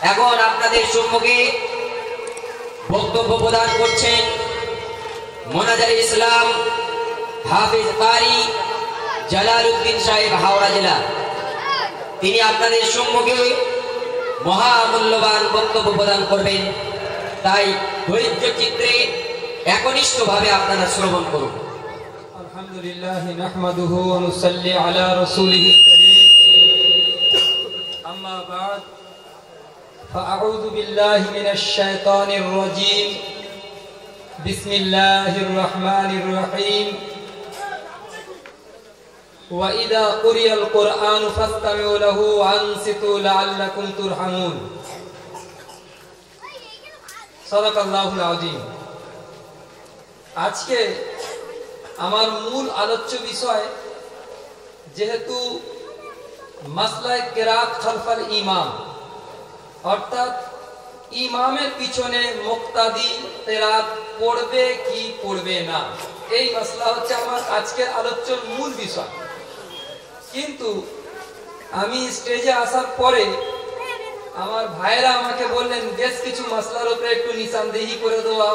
এখন আপনাদের সম্মুখে বক্তব্য প্রদান করছেন মোনাজার ইসলাম হাফিজ কারি জালালউদ্দিন সাহেব, হাওড়া জেলা। তিনি আপনাদের সম্মুখে মহামূল্যবান বক্তব্য প্রদান করবেন, তাই ধৈর্য চিত্রে একনিষ্ঠভাবে আপনারা শ্রবণ করুন। আলহামদুলিল্লাহ নাহমাদুহু ওয়া নুসাল্লি আলা রাসূলিহিল কারীম, আম্মা বা'দ, ফাআউযু বিল্লাহি মিনাশ শাইতানির রাজীম, বিসমিল্লাহির রহমানির রহিম। ওয়া ইযা কুরিয়াল কুরআনু ফাসতামিউ লাহু ওয়া আনসিতু লাআল্লাকুম তুরহামুন। সাদাকাল্লাহুল আযীম। আজকে আমার মূল আলোচ্য বিষয়, যেহেতু মাসলায়ে কিরাত খালফাল ইমাম, অর্থাৎ ইমামের পিছনে মুক্তাদি কিরাত পড়বে কি পড়বে না, এই মাসলা হচ্ছে আমার আজকের আলোচ্যর মূল বিষয়। কিন্তু আমি স্টেজে আসার পরে আমার ভাইরা আমাকে বললেন বেশ কিছু মাসলার উপরে একটু নিশানদেহি করে দেওয়া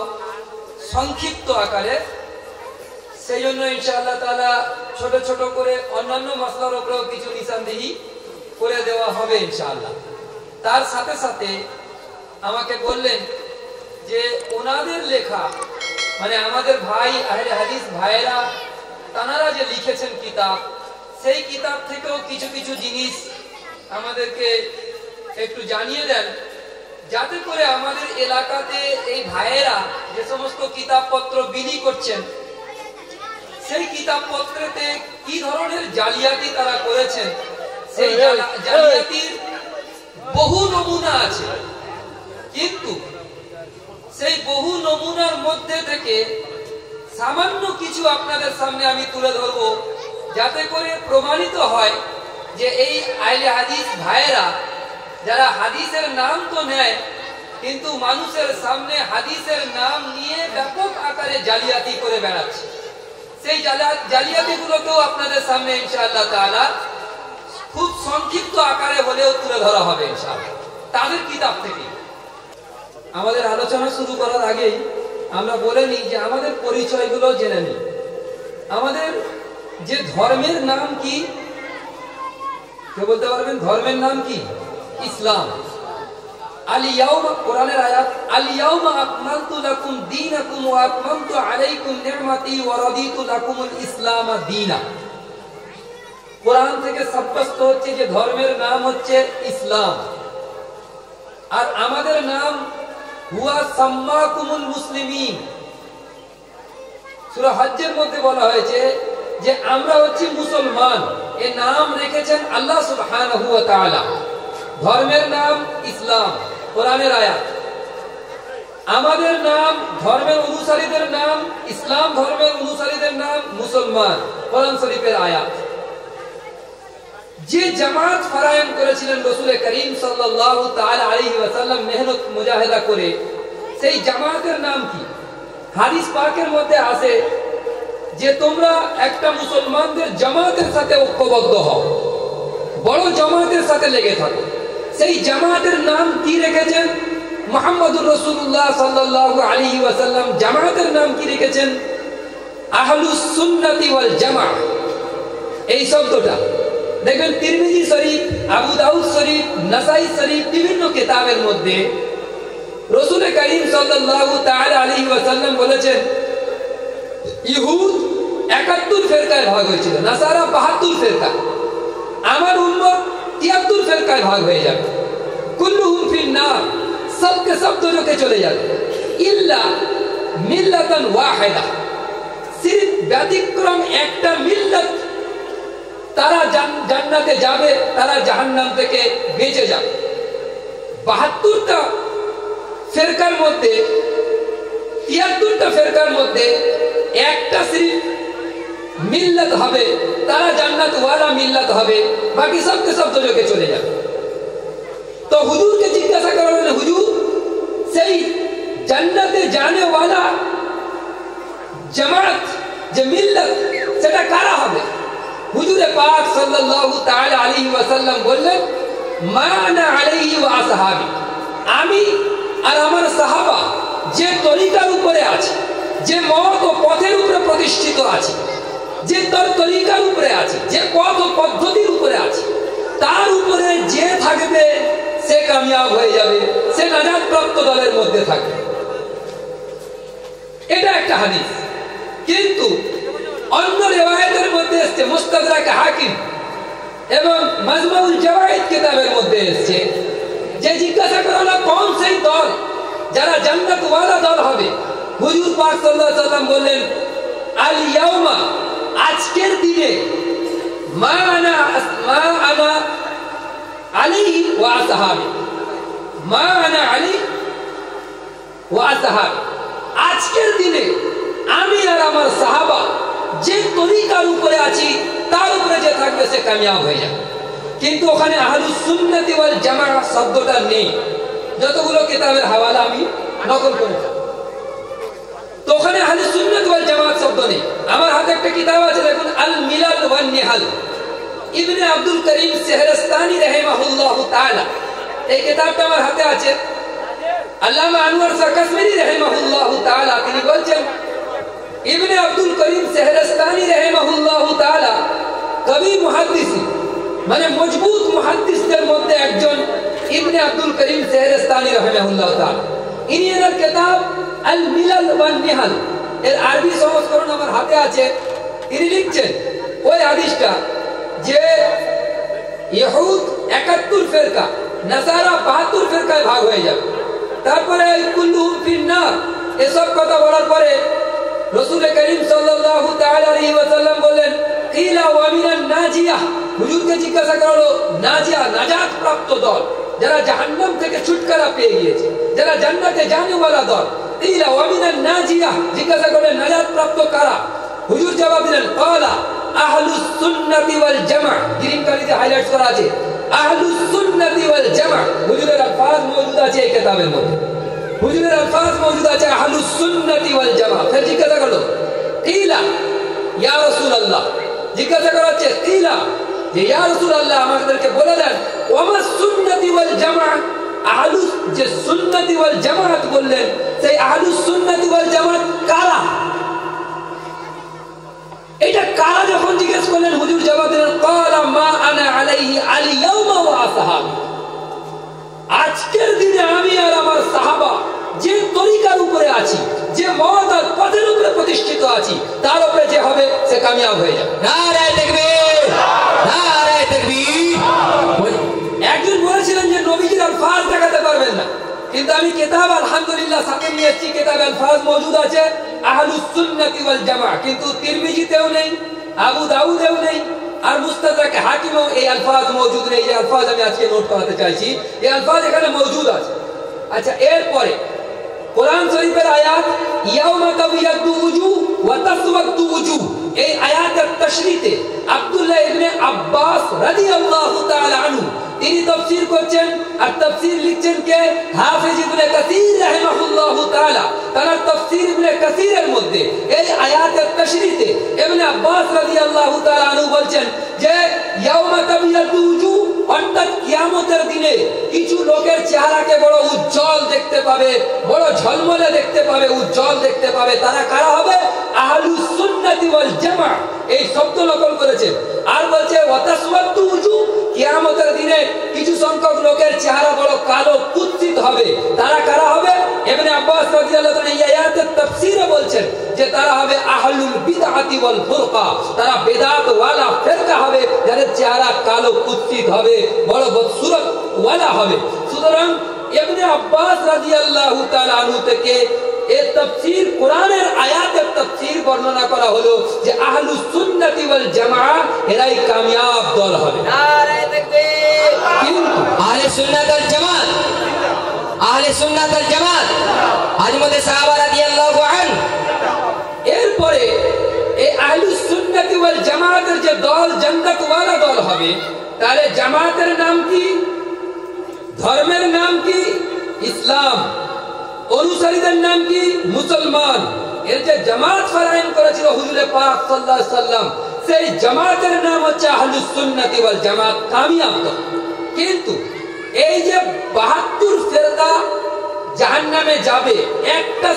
সংক্ষিপ্ত আকারে। সেই জন্য ইনশাআল্লাহ তাআলা ছোট ছোট করে অন্যান্য মাসলার উপরেও কিছু নিশানদেহি করে দেওয়া হবে ইনশাআল্লাহ। তার সাথে সাথে আমাকে বললেন যে ওনাদের লেখা, মানে আমাদের ভাই আহলে হাদিস ভাইরা তানারা যে লিখেছেন কিতাব, সেই কিতাব থেকেও কিছু কিছু জিনিস আমাদেরকে একটু জানিয়ে দেন, যাতে করে আমাদের এলাকাতে এই ভাইয়েরা যে সমস্ত কিতাবপত্র বিলি করছেন, সেই কিতাবপত্রেতে কি ধরনের জালিয়াতি তারা করেছেন, সেই জালিয়াতির বহু নমুনা আছে। কিন্তু সেই বহু নমুনার মধ্যে থেকে সামান্য কিছু আপনাদের সামনে আমি তুলে ধরব, যাতে করে প্রমাণিত হয় যে এই আহলে হাদিস ভাইয়েরা যারা হাদিসের নাম তো নেয়, কিন্তু মানুষের সামনে হাদিসের নাম নিয়ে ব্যাপক আকারে জালিয়াতি করে বেড়াচ্ছে। সেই জালিয়াতিগুলোকেও আপনাদের সামনে ইনশাআল্লাহ তাআলা খুব সংক্ষিপ্ত আকারে হলেও তুলে ধরা হবে ইনশাআল্লাহ তাদের কিতাব থেকে। আমাদের আলোচনা শুরু করার আগেই আমরা বলে নিই যে আমাদের পরিচয়গুলো জেনে নিই। আমাদের যে ধর্মের নাম কি, কে বলতে পারবেন ধর্মের নাম কি? ইসলাম। আল ইয়াউমা, কোরআনের আয়াত, আল ইয়াউমা আকমালতু লাকুম দীনাকুম ওয়া আতমামতু আলাইকুম নি'মাতি ওয়া রাদিতু লাকুমুল ইসলাম দীনা। কোরআন থেকে সাব্যস্ত হচ্ছে যে ধর্মের নাম হচ্ছে ইসলাম। আর আমাদের নাম হুয়া সাম্মাকুমুল মুসলিমিন। সূরা হজ্জের মধ্যে বলা হয়েছে যে আমরা হচ্ছি মুসলমান, এই নাম রেখেছেন আল্লাহ সুবহানাহু ওয়া তাআলা। ধর্মের নাম ইসলাম, কোরআনের আয়াত। আমাদের নাম, ধর্মের অনুসারীদের নাম ইসলাম, ধর্মের অনুসারীদের নাম মুসলমান, কোরআন শরীফের আয়াত। যে জামাত ফারায়ন করেছিলেন রাসূল করিম সাল্লাল্লাহু তাআলা আলাইহি ওয়াসাল্লাম মেহনত মুজাহিদা করে, সেই জামাতের নাম কি? হাদিস পাকের মধ্যে আছে যে তোমরা একটা মুসলমানদের জামাতের সাথে ঐক্যবদ্ধ হও, বড় জামাতের সাথে লেগে থাকো। সেই জামাতের নাম কি রেখেছেন? মুহাম্মদুর রাসূলুল্লাহ সাল্লাল্লাহু আলাইহি ওয়াসাল্লাম জামাতের নাম কি রেখেছেন? আহলুস সুন্নাতি ওয়াল জামাআহ। এই শব্দটা দেখবেন তিরমিজি শরীফ, আবু দাউদ শরীফ, নাসাই শরীফ, বিভিন্ন কিতাবের মধ্যে রাসূল করিম সাল্লাল্লাহু তাআলা আলাইহি ওয়াসাল্লাম বলেছেন ইহুদ 71 ফিরকায় ভাগ হয়েছিল, নাসারা 72 ফিরকা, আমার উম্মত 73 ফিরকায় ভাগ হয়ে যাবে। কুল্লুহুম ফিন নার, সবকে সব দোজখে চলে যাবে, ইল্লা মিল্লাতান ওয়াহিদা, সির্ফ ব্যতিক্রম একটা মিল্লাত, তারা জান্নাতে যাবে, তারা জাহান্নাম থেকে বেঁচে যাবে। 72টা ফিরকার মধ্যে 73টা ফিরকার মধ্যে একটা সির্ফ মিল্লাত হবে, তারা জান্নাত ওয়ালা মিল্লাত হবে, বাকি সবকে সব দোজখে চলে যাবে। তো হুজুরকে জিজ্ঞাসা করা হলো, হুজুর সেই জান্নাতে जाने वाला জামাত যে মিল্লাত, সেটা কারা হবে? হুজুরে পাক সাল্লাল্লাহু তাআলা আলাইহি ওয়াসাল্লাম বললেন মা আনা আলাইহি ওয়া আসহাবি, আমি আর আমার সাহাবা যে তরিকার উপরে আছে, যে মত ও পথের উপরে প্রতিষ্ঠিত আছে, যে তার তরিকার উপরে আছে, যে পথ ও পদ্ধতির উপরে আছে, তার উপরে যে থাকবে সে কামিয়াব হয়ে যাবে, সে নাজাত প্রাপ্ত দলের মধ্যে থাকবে। এটা একটা হাদিস। কিন্তু অন্য রিওয়ায়াতের মধ্যে এসেছে, মুস্তাদরাক হাকিম এবং মাজমাউল জাওয়াইদ কিতাবের মধ্যে এসেছে যে জিজ্ঞাসা করা হলো কোন সেই দল যারা জান্নাত ওয়ালা দল হবে। হুজুর পাক সাল্লাল্লাহু আলাইহি ওয়াসাল্লাম বললেন, আল ইয়াউমা, আজকের দিনে, মা আনা আলী ওয়া আসহাবি, মা আনা আলী ওয়া আসহাবি, আজকের দিনে আমি আর আমার সাহাবা যে তরিকার উপরে আছি তার উপরে যে থাকবে সে কামিয়াব হয়ে যাবে। কিন্তু ওখানে আহলুস সুন্নাতি ওয়াল জামাআহ শব্দটা নেই। যতগুলো কিতাবের হাওয়ালা আমি নকল করেছি, তো ওখানে আহলুস সুন্নাত ওয়াল জামাআত শব্দ নেই। আমার হাতে একটা কিতাব আছে, দেখুন, আল মিলাল ওয়ান নিহাল, ইবনে আব্দুল করিম সেহরাস্তানি রাহিমাহুল্লাহু তাআলা। এই কিতাবটা আমার হাতে আছে। আল্লামা আনোয়ার শাহ কাশ্মীরি রাহিমাহুল্লাহু তাআলা তিনি বলছেন, ইবনে আব্দুল করিম সেহরাস্তানি রাহিমাহুল্লাহু তাআলা কবি মুহাদ্দিস, মানে মজবুত মুহাদ্দিসদের মধ্যে একজন ইবনে আব্দুল করিম সেহরাস্তানি রাহিমাহুল্লাহু তাআলা। ইনি এর কিতাব আল মিলাল ওয়ান নিহাল এর আরবি সংস্করণ আমার হাতে আছে। তিনি লিখছেন ওই হাদিসটা যে ইহুদ 71 ফিরকা, নাসারা 72 ফিরকায় ভাগ হয়ে যাবে। তারপরে কুল্লুহুম ফিন্নার, এসব কথা বলার পরে রাসূল করিম সাল্লাল্লাহু তাআলা আলাইহি ওয়াসাল্লাম বললেন, কিলা ওয়া মিনান নাজিয়া, হুজুরকে জিজ্ঞাসা করা হলো নাজিয়া, নাজাত প্রাপ্ত দল, যারা জাহান্নাম থেকে ছুটকারা পেয়ে গিয়েছে, যারা জান্নাতে যানেওয়ালা দল। কিলা ওয়া মিনান নাজিয়া, জিজ্ঞাসা করলেন নাজাত প্রাপ্ত কারা? হুজুর জবাব দিলেন, ক্বালা আহলুস সুন্নাতি ওয়াল জামাআহ, গ্রিন কালিতে হাইলাইট করা আছে, আহলুস সুন্নাতি ওয়াল জামাআহ। হুজুরের আলফাজ মওজুদ আছে এই কিতাবের মধ্যে, হুজুরের আলফাজ মওজুদ আছে আহলুস সুন্নাতি ওয়াল জামাআহ। ফের জিজ্ঞাসা করলো, কিলা ইয়া রাসূলুল্লাহ, জিজ্ঞাসা করা হচ্ছে কিলা, যে ইয়া রাসূলুল্লাহ আমাদেরকে বলে দেন, ওয়ামা সুন্নাতি ওয়াল জামাআহ, আহলুস যে সুন্নাতি ওয়াল জামাআত বললেন, সেই আহলুস সুন্নাতি ওয়াল জামাআত কারা? এটা কারা যখন জিজ্ঞেস করলেন, হুজুর জবাব দিলেন, ক্বালা মা আনা আলাইহি আল ইয়াউমা ওয়া আসহাবি, আজকের দিনে আমি আর আমার সাহাবা যে তরিকার উপরে আছি, যে মত আর পথের উপরে প্রতিষ্ঠিত আছি, তার উপরে যে হবে সে কামিয়াব হয়ে যাবে। নারায়ে তাকবীর, নারায়ে তাকবীর। একজন বলেছিলেন যে নবীজির আলফাজ দেখাতে পারবেন না, কিন্তু আমি কিতাব আলহামদুলিল্লাহ সাথে নিয়ে এসেছি, কিতাবে আলফাজ মওজুদ আছে আহলুস সুন্নাতি ওয়াল জামাআহ, কিন্তু তিরমিজিতেও নেই, আবু দাউদেও নেই, আর মুস্তাদরাক হাকিমেও এই আলফাজ মওজুদ নেই। যে আলফাজ আমি আজকে নোট করাতে চাইছি, এই আলফাজ এখানে মওজুদ আছে। আচ্ছা, এরপরে কোরআন শরীফের আয়াত ইয়াউমা তাবিয়াদু উজুহ ওয়া তাসওয়াদু উজুহ, এই আয়াতের তাশরীতে আব্দুল্লাহ ইবনে আব্বাস রাদিয়াল্লাহু তাআলা আনহু তিনি তাফসীর করছেন, আর তাফসীর লিখছেন কে? হাফেজ ইবনে কাসীর রাহিমাহুল্লাহু তাআলা। তার তাফসীর ইবনে কাসীরের মধ্যে এই আয়াতের তাশরীতে ইবনে আব্বাস রাদিয়াল্লাহু তাআলা আনহু বলছেন যে ইয়াউমা তাবিয়াদু উজুহ, অর্থাৎ কিয়ামতের দিনে কিছু লোকের চেহারাকে বড় উজ্জ্বল দেখতে পাবে, বড় ঝলমলে দেখতে পাবে, উজ্জ্বল দেখতে পাবে। তারা কারা হবে? আহলুস সুন্নাতি ওয়াল জামাআহ, এই শব্দ নকল করেছে। আর বলছে ওয়া তাসওয়াদু উজুহ, কিয়ামতের দিনে কিছু সংখ্যক লোকের চেহারা বড় কালো কুৎসিত হবে। তারা কারা হবে? ইবনে আব্বাস রাদিয়াল্লাহু তাআলা এই আয়াতের তাফসীরে বলছেন যে তারা হবে আহলুল বিদআতি ওয়াল ফুরকা, তারা বিদআত ওয়ালা ফিরকা হবে, যাদের চেহারা কালো কুৎসিত হবে, বড় বদসুরত ওয়ালা হবে। সুতরাং ইবনে আব্বাস রাদিয়াল্লাহু তাআলা আনহু থেকে এই তাফসীর, কোরআনের আয়াতের তাফসীর বর্ণনা করা হলো যে আহলুস সুন্নাতি ওয়াল জামাআহ এরাই কামিয়াব দল হবে। নারায়ে তাকবীর। কিন্তু আহলে সুন্নাত ওয়াল জামাত, আহলে সুন্নাত ওয়াল জামাত আজমতে সাহাবা রাদিয়াল্লাহু আনহু, এরপরে এই আহলুস সুন্নাতি ওয়াল জামাতের যে দল জান্নাত ওয়ালা দল হবে, তাহলে জামাতের নাম কি? ধর্মের নাম কি? ইসলাম। অনুসারীদের নাম কি? মুসলমান। এর যে জামাত ফারাইন করেছিল হুজুরে পাক সাল্লাল্লাহু আলাইহি সাল্লাম, সেই জামাতের নাম হচ্ছে আহলুস সুন্নাতি ওয়াল জামাত, কামিয়াব দল। কিন্তু এই যে 72 ফিরকা জাহান্নামে যাবে, একটা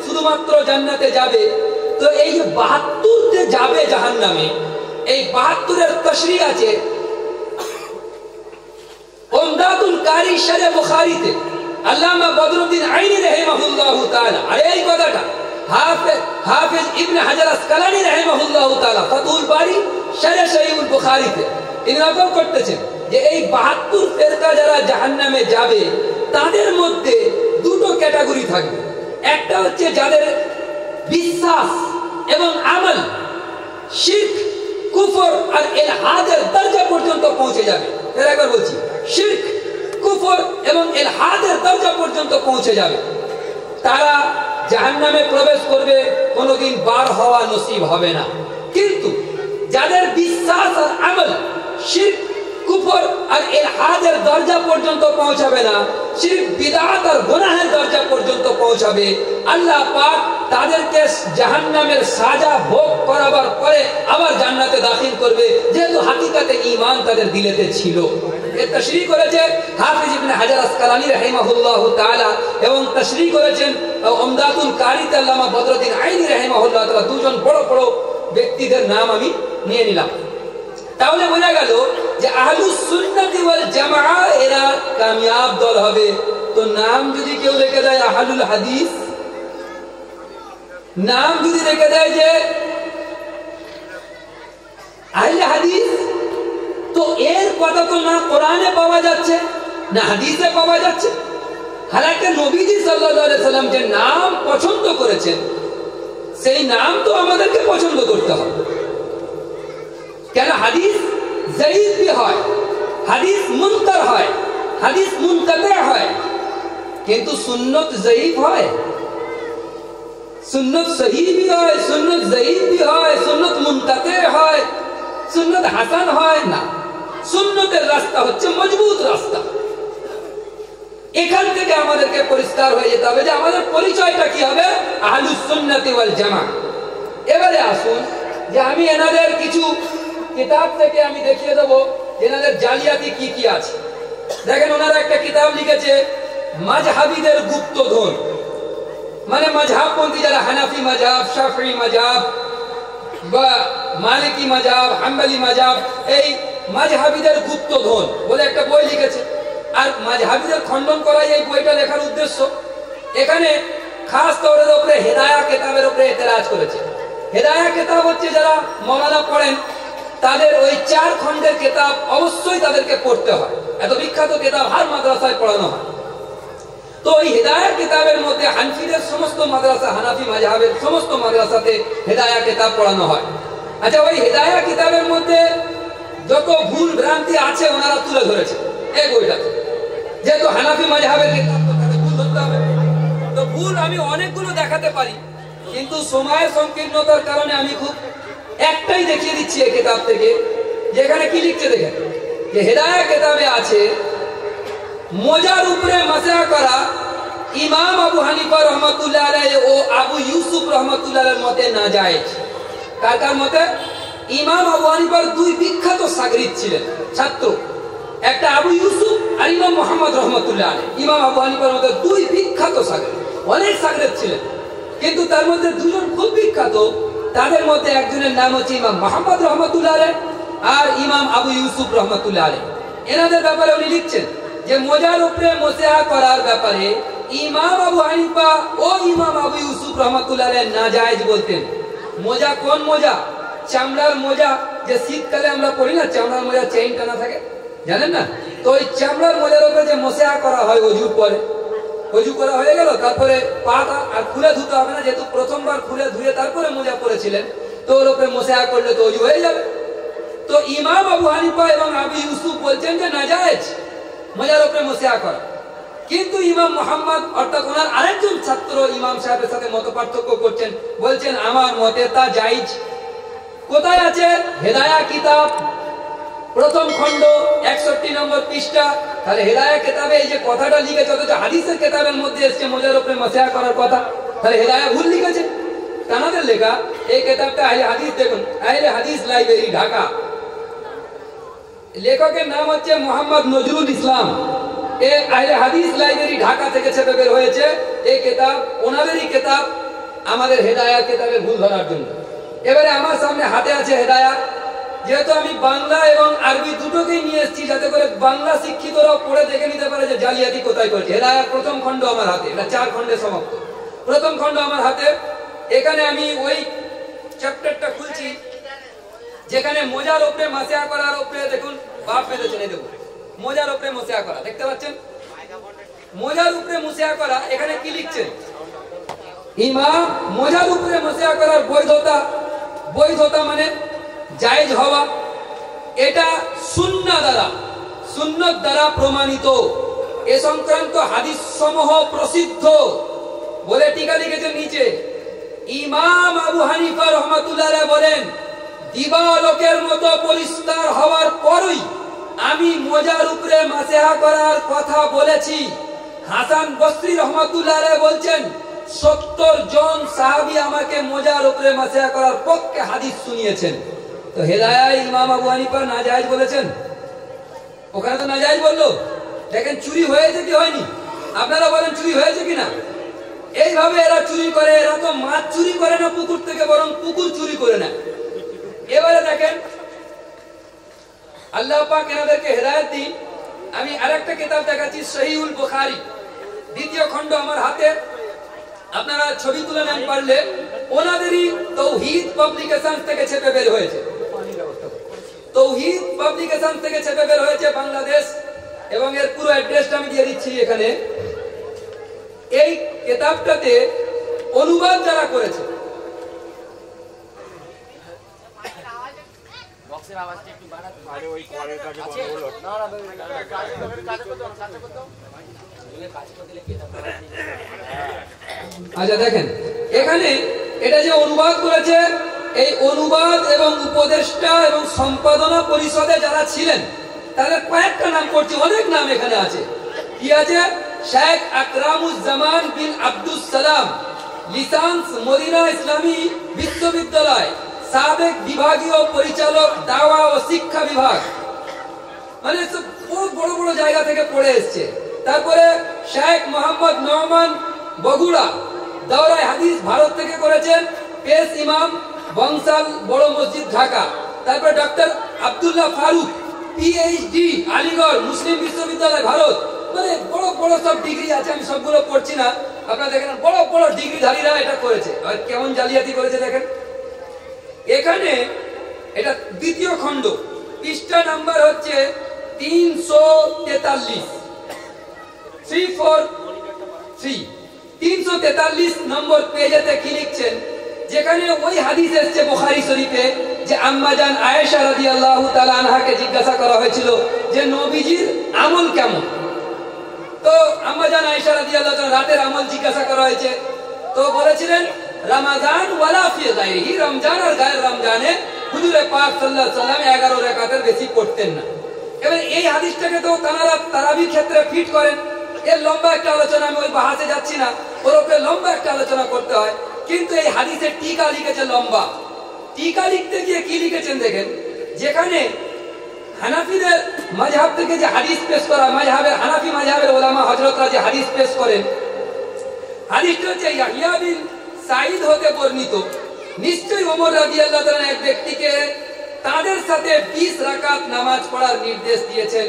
শুধুমাত্র জান্নাতে যাবে। তো এই যে 72 যাবে জাহান্নামে, এই 72-এর তাশরীহ আছে উমদাতুল কারি শরহ বুখারীতে আল্লামা বদরুদ্দিন আইনি রাহিমাহুল্লাহু তাআলা। আর এই কথাটা হাফেজ ইবনে হাজার আসকালানী রাহিমাহুল্লাহু তাআলা ফাতুল বারি শরহ সহিহুল বুখারীতে তিনি নকল করতেছেন যে এই 72 ফেরকা যারা জাহান্নামে যাবে তাদের মধ্যে দুটো ক্যাটাগরি থাকবে। একটা হচ্ছে যাদের বিশ্বাস এবং আমল শিরক, কুফর আর ইলহাদের দরজা পর্যন্ত পৌঁছে যাবে। এর একবার বলছি, শিরক, কুফর এবং ইলহাদের দরজা পর্যন্ত পৌঁছে যাবে। তারা জাহান্নামে প্রবেশ করবে, কোনোদিন বার হওয়া নসিব হবে না। কিন্তু যাদের বিশ্বাস আর আমল শিরক, কুফর আর ইলহাদের দরজা পর্যন্ত পৌঁছাবে না, শিরক, বিদআত আর গুনাহের দরজা পর্যন্ত পৌঁছাবে, আল্লাহ পাক তাদেরকে জাহান্নামের সাজা ভোগ করাবার পরে আবার জান্নাতে দাখিল করবে, যেহেতু হাকিকাতে ঈমান তাদের দিলেতে ছিল। এর তাশরীহ করেছে হাফিজ ইবনে হাজার আসকালানী রাহিমাহুল্লাহু তাআলা এবং তাশরীহ করেছেন উমদাতুল কারিতে আল্লামা বদরুদ্দিন আইনি রাহিমাহুল্লাহু তাআলা। দুজন বড় বড় ব্যক্তিদের নাম আমি নিয়ে নিলাম। তাহলে বোঝা গেল যে আহলুস সুন্নাতি ওয়াল জামাআহ এরা কামিয়াব দল হবে। তো নাম যদি কেউ রেখে দেয় আহলুল হাদিস, নাম যদি রেখে দেয় যে আহলে হাদিস, তো এর কথা তো না কোরআনে পাওয়া যাচ্ছে না হাদিসে পাওয়া যাচ্ছে। হালাকে নবীজি সাল্লাল্লাহু আলাইহি সাল্লাম যে নাম পছন্দ করেছেন সেই নাম তো আমাদেরকে পছন্দ করতে হবে। কেন হাদিস যায়ীফ भी হয়, হাদিস মুনকার হয়, হাদিস মুনকাতি হয়, কিন্তু সুন্নত যায়ীফ হয়, সুন্নত সহি भी হয়, সুন্নত যায়ীফ भी হয়, সুন্নত মুনকাতি হয়, সুন্নত হাসান হয় না। সুন্নতের রাস্তা হচ্ছে মজবুত রাস্তা। এখান থেকে আমাদেরকে পরিষ্কার হয়ে যেতে হবে যে আমাদের পরিচয়টা কি হবে, আহলুস সুন্নাতি ওয়াল জামাআহ। এবারে আসুন যে আমি এনাদের কিছু কিতাব থেকে আমি দেখিয়ে দেবো এনাদের জালিয়াতি কি কি আছে। দেখেন ওনারা একটা কিতাব লিখেছে মাযহাবীদের গুপ্তধন, মানে মাযহাবপন্থী যারা হানাফি মাযহাব, শাফিঈ মাযহাব বা মালিকি মাযহাব, হাম্বলি মাযহাব, এই মাযহাবীদের গুপ্তধন বলে একটা বই লিখেছে। আর মাযহাবীদের খণ্ডন করাই এই বইটা লেখার উদ্দেশ্য। এখানে খাস তওরের উপরে হেদায়া কিতাবের উপরে এতরাজ করেছে। হেদায়া কিতাব হচ্ছে যারা মাওলানা পড়েন তাদের ওই 4 খণ্ডের কিতাব অবশ্যই তাদেরকে পড়তে হয়। এত বিখ্যাত কিতাব হার মাদ্রাসায় পড়ানো হয়। তো এই হেদায়া কিতাবের মধ্যে হানফিদের সমস্ত মাদ্রাসা, হানাফি মাযহাবের সমস্ত মাদ্রাসাতে হেদায়া কিতাব পড়ানো হয়। আচ্ছা, ওই হেদায়া কিতাবের মধ্যে যত ভুল ভ্রান্তি আছে ওনারা তুলে ধরেছে এই বইটাতে। যেহেতু হানাফি মাযহাবের কিতাব তো তাকে ভুল ধরতে হবে, তো ভুল আমি অনেকগুলো দেখাতে পারি, কিন্তু সময়ের সংকীর্ণতার কারণে আমি খুব একটাই দেখিয়ে দিচ্ছি এই কিতাব থেকে। যেখানে কি লিখছে দেখেন, যে হেদায়া কিতাবে আছে মোজার উপরে মাসা করা ইমাম আবু হানিফা রহমাতুল্লাহ আলাইহি ও আবু ইউসুফ রহমাতুল্লাহ আলাইহির মতে নাজায়েজ। কার কার মতে? ইমাম আবু হানিফার 2 বিখ্যাত শাগরিদ ছিলেন, ছাত্র, একটা আবু ইউসুফ আর ইমাম মুহাম্মদ রহমাতুল্লাহ আলাইহি। ইমাম আবু হানিফার মতে 2 বিখ্যাত শাগরিদ, অনেক শাগরিদ ছিলেন, কিন্তু তার মধ্যে 2 জন খুব বিখ্যাত। তাদের মধ্যে একজনের নাম হচ্ছে ইমাম মুহাম্মদ রহমাতুল্লাহ আলাইহি আর ইমাম আবু ইউসুফ রহমাতুল্লাহ আলাইহি। এনাদের ব্যাপারে উনি লিখছেন যে মোজার উপরে মোসাহা করার ব্যাপারে ইমাম আবু হানিফা ও ইমাম আবু ইউসুফ রহমাতুল্লাহ আলাইহি নাজায়েজ বলতেন। মোজা কোন মোজা? চামড়ার মোজা, যে শীতকালে আমরা পরি না, চামড়ার মোজা চেইন টানা থাকে, জানেন না? তো ওই চামড়ার মোজার উপরে যে মোসাহা করা হয় ওযুর পরে, ওযু করা হয়ে গেল, তারপরে পাটা আর খুলে ধুতে হবে না, যেহেতু প্রথমবার খুলে ধুয়ে তারপরে মোজা পরেছিলেন, তো ওর উপরে মোসাহা করলে তো ওযু হয়ে যাবে। তো ইমাম আবু হানিফা এবং আবু ইউসুফ বলছেন যে নাজায়েজ মোজার উপরে মোসাহা করা। কিন্তু ইমাম মুহাম্মদ অর্থাৎ ওনার আরেকজন ছাত্র ইমাম সাহেবের সাথে মত পার্থক্য করছেন, বলছেন আমার মতে তা জায়েজ। কোথায় আছে? হেদায়া কিতাব প্রথম খণ্ড 61 নম্বর পৃষ্ঠা। তাহলে হেদায়া কিতাবে এই যে কথাটা লিখেছে, অথচ হাদিসের কিতাবের মধ্যে এসেছে মোজার উপরে মাসা করার কথা, তাহলে হেদায়া ভুল লিখেছে। কানাদের লেখা এই কিতাবটা আহলে হাদিস, দেখুন আহলে হাদিস লাইব্রেরি ঢাকা, লেখকের নাম হচ্ছে মোহাম্মদ নজরুল ইসলাম। এই আহলে হাদিস লাইব্রেরি ঢাকা ঢাকা থেকে ছেপে বের হয়েছে এই কিতাব, ওনাদেরই কিতাব, আমাদের হেদায়াত কিতাবে ভুল ধরার জন্য। এবারে আমার সামনে হাতে আছে হেদায়াত, যেহেতু আমি বাংলা এবং আরবি দুটোকেই নিয়ে এসেছি যাতে করে বাংলা শিক্ষিতরাও পড়ে দেখে নিতে পারে যে জালিয়াতি কোথায় করেছে। হেদায়াত প্রথম খণ্ড আমার হাতে, এটা 4 খণ্ডে সমাপ্ত। প্রথম খণ্ড আমার হাতে, এখানে আমি ওই চ্যাপ্টারটা খুলছি যেখানে মোজার উপরে মাসিয়া করার উপরে দেখুন বাপ বেঁধেছেন, এই দেখুন মোজার উপরে মাসিয়া করা, দেখতে পাচ্ছেন মোজার উপরে মাসিয়া করা। এখানে কি লিখছেন? ইমাম মোজার উপরে মাসিয়া করার বৈধতা, বৈধতা মানে জায়েজ হওয়া, এটা সুন্নাত দ্বারা প্রমাণিত। এ সংক্রান্ত হাদিস সমূহ প্রসিদ্ধ বলে টিকা লিখেছেন নিচে। ইমাম আবু হানিফা রহমাতুল্লাহ আলাইহি বলেন, দিবালোকের মতো পরিষ্কার হওয়ার পরই আমি মোজার উপরে মাসিহা করার কথা বলেছি। হাসান বসরি রহমাতুল্লাহ আলাইহি বলছেন, 70 জন সাহাবী আমাকে মোজার উপরে মাসিহা করার পক্ষে হাদিস শুনিয়েছেন। তো হেদায়াত ইমাম আবু হানিফা নাজায়েজ বলেছেন, ওখানে তো নাজায়েজ বললো। দেখেন চুরি হয়েছে কি হয়নি, আপনারা বলেন চুরি হয়েছে কিনা? এইভাবে এরা চুরি করে, এরা তো মাছ চুরি করে না পুকুর থেকে, বরং পুকুর চুরি করে না। এবারে দেখেন আল্লাহ পাক এনাদেরকে হেদায়েত দিন। আমি আরেকটা কিতাব দেখাচ্ছি, সহিহুল বুখারী 2য় খণ্ড আমার হাতে, আপনারা ছবি তুলে নেন পারলে। ওনাদেরই তৌহিদ পাবলিকেশন থেকে ছেপে বের হয়েছে, তৌহিদ পাবলিকেশন থেকে ছেপে বের হয়েছে বাংলাদেশ, এবং এর পুরো অ্যাড্রেসটা আমি দিয়ে দিচ্ছি এখানে। এই কিতাবটাতে অনুবাদ যারা করেছে, আচ্ছা দেখেন এখানে এটা যে অনুবাদ করেছে, এই অনুবাদ এবং উপদেষ্টা এবং সম্পাদনা পরিষদে যারা ছিলেন তাদের কয়েকটা নাম করছি, অনেক নাম এখানে আছে। কি আছে? শেখ আকরামুজ্জামান বিন আব্দুস সালাম, লিসান্স মদিনা ইসলামী বিশ্ববিদ্যালয়, সাবেক বিভাগীয় পরিচালক দাওয়া ও শিক্ষা বিভাগ, মানে সব বড় বড় জায়গা থেকে পড়ে এসছে। তারপরে শেখ মোহাম্মদ নওমান বগুড়া, দাওরায়ে হাদিস ভারত থেকে করেছেন, পেশ ইমাম, বংশাল বড় মসজিদ ঢাকা। তারপরে ডক্টর আব্দুল্লাহ ফারুক, পিএইচডি আলিগড় মুসলিম বিশ্ববিদ্যালয় ভারত, মানে বড় বড় সব ডিগ্রি আছে, আমি সবগুলো পড়ছি না, আপনারা দেখেন বড় বড় ডিগ্রিধারীরা এটা করেছে। আর কেমন জালিয়াতি করেছে দেখেন। এখানে এটা 2য় খণ্ড, পৃষ্ঠা নাম্বার হচ্ছে 343, 343 নম্বর পেজেতে কি লিখছেন? যেখানে ওই হাদিস এসেছে বুখারী শরীফে যে আম্মা জান আয়েশা রাদিয়াল্লাহু তাআলা আনহাকে জিজ্ঞাসা করা হয়েছিল যে নবীজির আমল কেমন। তো আম্মা জান আয়েশা রাদিয়াল্লাহু তাআলা রাতের আমল জিজ্ঞাসা করা হয়েছে, তো বলেছিলেন রমাদান ওয়ালা ফি গায়রিহি, রমজান আর গায়ের রমজানে হুজুরে পাক সাল্লাল্লাহু আলাইহি ওয়াসাল্লাম 11 রাকাতের বেশি পড়তেন না। এবার এই হাদিসটাকে তো তারা তারাবির ক্ষেত্রে ফিট করেন। এর লম্বা একটা আলোচনা, আমি ওই বাহাতে যাচ্ছি না, ওর উপরে লম্বা একটা আলোচনা করতে হয়। কিন্তু এই হাদিসে টিকা লিখেছে লম্বা। টিকা লিখতে গিয়ে কি লিখেছেন দেখেন, যেখানে হানাফিদের মাযহাব থেকে যে হাদিস পেশ করা, মাযহাবের হানাফি মাযহাবের ওলামা হযরতরা যে হাদিস পেশ করেন, হাদিসটা হচ্ছে ইয়াহইয়া বিন সাঈদ হতে বর্ণিত। নিশ্চয়ই ওমর রাদিয়াল্লাহু তাআলা এক ব্যক্তিকে তাদের সাথে 20 রাকাত নামাজ পড়ার নির্দেশ দিয়েছেন।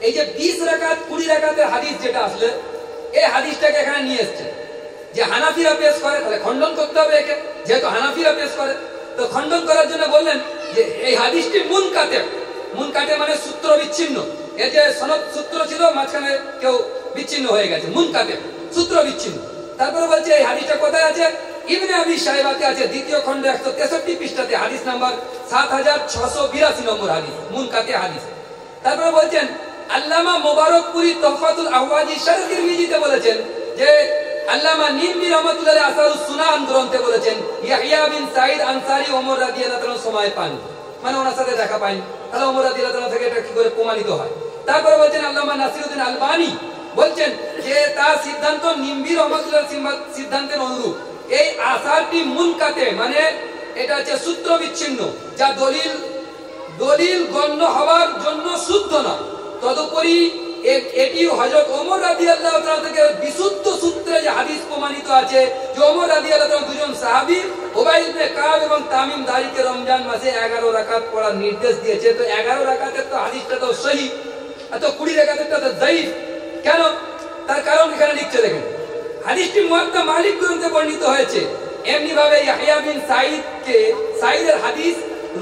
এই যে 20 রাকাত 20 রাকাতের হাদিস যেটা আসলে, এই হাদিসটাকে এখানে নিয়ে এসেছে যে হানাফিরা পেশ করে, তাহলে খণ্ডন করতে হবে একে, যেহেতু হানাফিরা পেশ করে। তো খণ্ডন করার জন্য বললেন যে এই হাদিসটি মুনকাতে, মুনকাতে মানে সূত্র বিচ্ছিন্ন। এই যে সনদ সূত্র ছিল, মাঝখানে কেউ বিচ্ছিন্ন হয়ে গেছে, মুনকাতে সূত্র বিচ্ছিন্ন। তারপরে বলছে এই হাদিসটা কোথায় আছে? ইবনে আবি শাইবাতে আছে, 2য় খণ্ডে 163 পৃষ্ঠাতে, হাদিস নাম্বার 7682 নম্বর হাদিস, মুনকাতে হাদিস। তারপরে বলছেন আল্লামা মুবারকপুরি তোহফাতুল আহওয়াজি শারহ তিরমিজিতে বলেছেন যে আল্লামা নিমবি রহমাতুল্লাহ আলাইহি আসারুস সুনান গ্রন্থে বলেছেন ইয়াহইয়া বিন সাঈদ আনসারী ওমর রাদিয়াল্লাহু তাআলা সময় পান, মানে ওনার সাথে দেখা পান। তাহলে ওমর রাদিয়াল্লাহু তাআলা থেকে এটা কি করে প্রমাণিত হয়? তারপরে বলছেন আল্লামা নাসিরউদ্দিন আলবানী বলছেন যে তার সিদ্ধান্ত নিমবি রহমাতুল্লাহ সিদ্ধান্তের অনুরূপ। এই আসারটি মুনকাতে মানে এটা হচ্ছে সূত্র বিচ্ছিন্ন, যা দলিল গণ্য হওয়ার জন্য শুদ্ধ না। তদুপরি এটি হযরত ওমর রাদিয়াল্লাহু তাআলা থেকে বিশুদ্ধ সূত্রে যে হাদিস প্রমাণিত আছে যে ওমর রাদিয়াল্লাহু তাআলা দুজন সাহাবী উবাই ইবনে কাব এবং তামিম দারিকে রমজান মাসে 11 রাকাত পড়ার নির্দেশ দিয়েছে। তো 11 রাকাতের তো হাদিসটা তো সহিহ, আর তো 20 রাকাতেরটা তো যায়ীফ। কেন? তার কারণ এখানে লিখছে দেখেন, হাদিসটি মুয়াত্তা মালিক গ্রন্থে বর্ণিত হয়েছে। এমনি ভাবে ইয়াহইয়া বিন সাঈদের হাদিস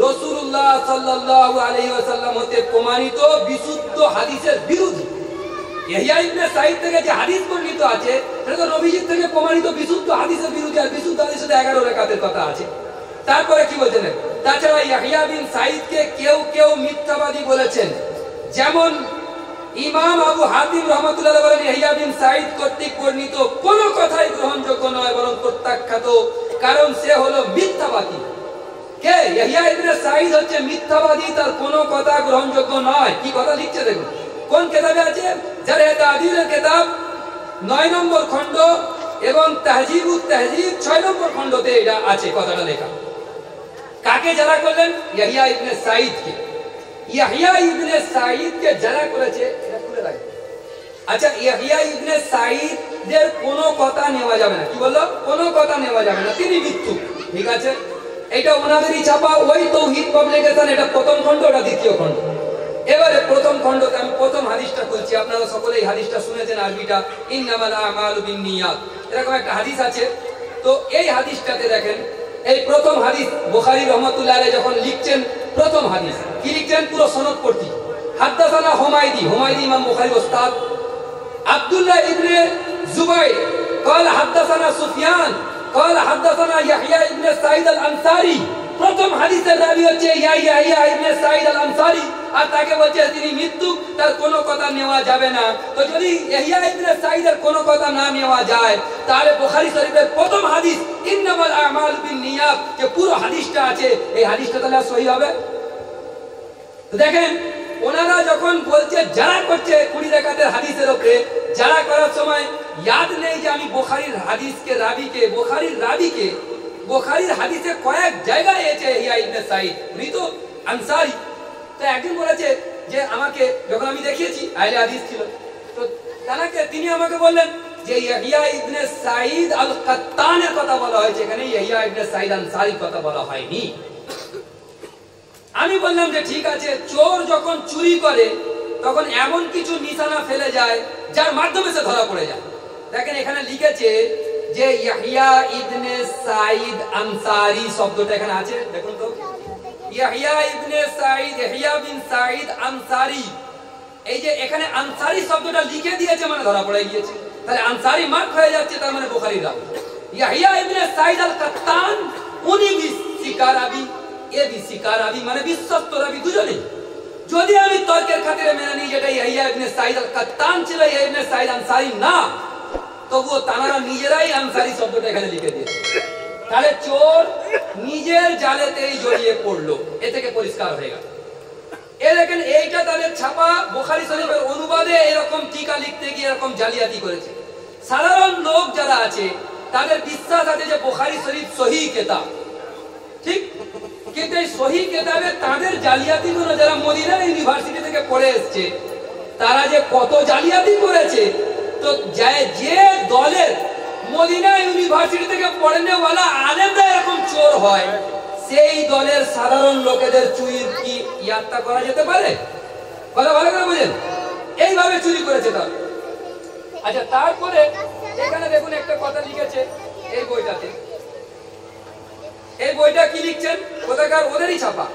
রাসূলুল্লাহ সাল্লাল্লাহু আলাইহি ওয়াসাল্লাম হতে প্রমাণিত বিশুদ্ধ হাদিসের বিরোধী। ইয়াহইয়া ইবনে সাঈদ থেকে যে হাদিস বর্ণিত আছে সেটা তো নবীজি থেকে প্রমাণিত বিশুদ্ধ হাদিসের বিরোধী, আর বিশুদ্ধ হাদিসে 11 রাকাতের কথা আছে। তারপরে কি বলছেন, তাছাড়া ইয়াহইয়া বিন সাঈদকে কেউ মিথ্যাবাদী বলেছেন, যেমন ইমাম আবু হাতিম রাহমাতুল্লাহ আলাইহি বলেন ইয়াহইয়া বিন সাঈদ কর্তৃক বর্ণিত কোনো কথাই গ্রহণযোগ্য নয়, বরং প্রত্যাখ্যাত, কারণ সে হলো মিথ্যাবাদী। কে? ইয়াহইয়া ইবনে সাঈদ হচ্ছে মিথ্যাবাদী, তার কোনো কথা গ্রহণযোগ্য নয়। কি কথা লিখছে দেখুন, কোন কিতাবে আছে? জারহ তা'দীলের কিতাব 9 নম্বর খণ্ড এবং তাহযীবুত তাহযীব 6 নম্বর খণ্ডতে এটা আছে কথাটা লেখা। কাকে যারা করলেন? ইয়াহইয়া ইবনে সাঈদকে। ইয়াহইয়া ইবনে সাঈদকে যারা করেছে, এটা খুলে রাখবেন। আচ্ছা, ইয়াহইয়া ইবনে সাঈদের কোনো কথা নেওয়া যাবে না। কি বললো? কোনো কথা নেওয়া যাবে না, তিনি মৃত্যু। ঠিক আছে, এটা ওনাদেরই ছাপা, ওই তাওহীদ পাবলিকেশন, এটা প্রথম খণ্ড, এটা দ্বিতীয় খণ্ড। এবারে প্রথম খণ্ডতে আমি প্রথম হাদিসটা খুলছি, আপনারা সকলেই হাদিসটা শুনেছেন আরবিটা, ইন্নামাল আমালু বিন্নিয়াত, এরকম একটা হাদিস আছে। তো এই হাদিসটাতে দেখেন, এই প্রথম হাদিস বুখারী রাহমাতুল্লাহ আলাইহি যখন লিখছেন প্রথম হাদিস, কি লিখছেন? পুরো সনদ পড়ছি। হাদাসানা হুমায়দি ইমাম বুখারীর ওস্তাদ, আব্দুল্লাহ ইবনে জুবাইর قال حدثنا سفيان قال حدثنا يحيى ابن سعيد الانصاري। প্রথম হাদিসের রাবি হচ্ছে ইয়াহইয়া ইবনে সাঈদ আল আনসারী, আর তাকে বলছে তিনি মৃত্যু, তার কোনো কথা নেওয়া যাবে না। তো যদি ইয়াহইয়া ইবনে সাঈদের কোনো কথা না নেওয়া যায়, তাহলে বুখারী শরীফের প্রথম হাদিস ইন্নামাল আমালু বিন্নিয়াত, যে পুরো হাদিসটা আছে, এই হাদিসটা তাহলে সহিহ হবে। তো দেখেন, ওনারা যখন বলছে যারা করছে 20 রাকাতের হাদিসের উপরে, যারা করার সময় ইয়াদ নেই যে আমি বুখারীর হাদিসকে রাবিকে, বুখারীর হাদিসে কয়েক জায়গায় এসেছে ইয়াহইয়া ইবনে সাঈদ, উনি তো আনসারী। তো একদিন বলেছে যে আমাকে, যখন আমি দেখিয়েছি আহলে হাদিস ছিল, তো তিনি আমাকে বললেন যে ইয়াহইয়া ইবনে সাঈদ আল কাত্তানের কথা বলা হয়েছে, এখানে ইয়াহইয়া ইবনে সাঈদ আনসারীর কথা বলা হয়নি। আমি বললাম যে ঠিক আছে, চোর যখন চুরি করে তখন এমন কিছু নিশানা ফেলে যায় যার মাধ্যমে সে ধরা পড়ে যায়। দেখেন এখানে লিখেছে যে ইয়াহইয়া ইবনে সাঈদ আনসারী শব্দটা এখানে আছে, দেখুন তো, ইয়াহইয়া ইবনে সাঈদ, ইয়াহইয়া বিন সাঈদ আনসারী, এই যে এখানে আনসারী শব্দটা লিখে দিয়েছে, মানে ধরা পড়ে গিয়েছে। তাহলে আনসারী মার্ক হয়ে যাচ্ছে, তার মানে বুখারীর রাবি। ইয়াহইয়া ইবনে সাঈদ আল কাত্তান, উনি seeker Rabi, A B seeker রাবি, মানে বিশ্বস্ত রাবি দুজনেই। যদি আমি তর্কের খাতিরে মেনে নিই যেটা ইয়াহইয়া ইবনে সাঈদ আল কাত্তান ছিল, ইয়াহইয়া ইবনে সাঈদ আনসারী না, তবুও তারা নিজেরাই আনসারী শব্দটা এখানে লিখে দিয়েছে। তাহলে চোর নিজের জালেতেই জড়িয়ে পড়লো, এ থেকে পরিষ্কার হয়ে গেল। এ দেখেন, এইটা তাদের ছাপা বুখারী শরীফের অনুবাদে এরকম টিকা লিখতে গিয়ে এরকম জালিয়াতি করেছে। সাধারণ লোক যারা আছে তাদের বিশ্বাস আছে যে বুখারী শরীফ সহিহ কিতাব, ঠিক, কিন্তু এই সহিহ কিতাবে তাদের জালিয়াতি গুলো, যারা মদিনা ইউনিভার্সিটি থেকে পড়ে এসেছে, তারা যে কত জালিয়াতি করেছে। তো যে দলের মদিনা ইউনিভার্সিটি থেকে পড়নেওয়ালা আলেমরা এরকম চোর হয়, সেই দলের সাধারণ লোকেদের চুরির কি ইয়াত্তা করা যেতে পারে? কথা ভালো করে বুঝেন, এইভাবে চুরি করেছে তারা। আচ্ছা, তারপরে এখানে দেখুন একটা কথা লিখেছে এই বইটাতে। এই বইটা কি লিখছেন? কোথাকার? ওদেরই ছাপা।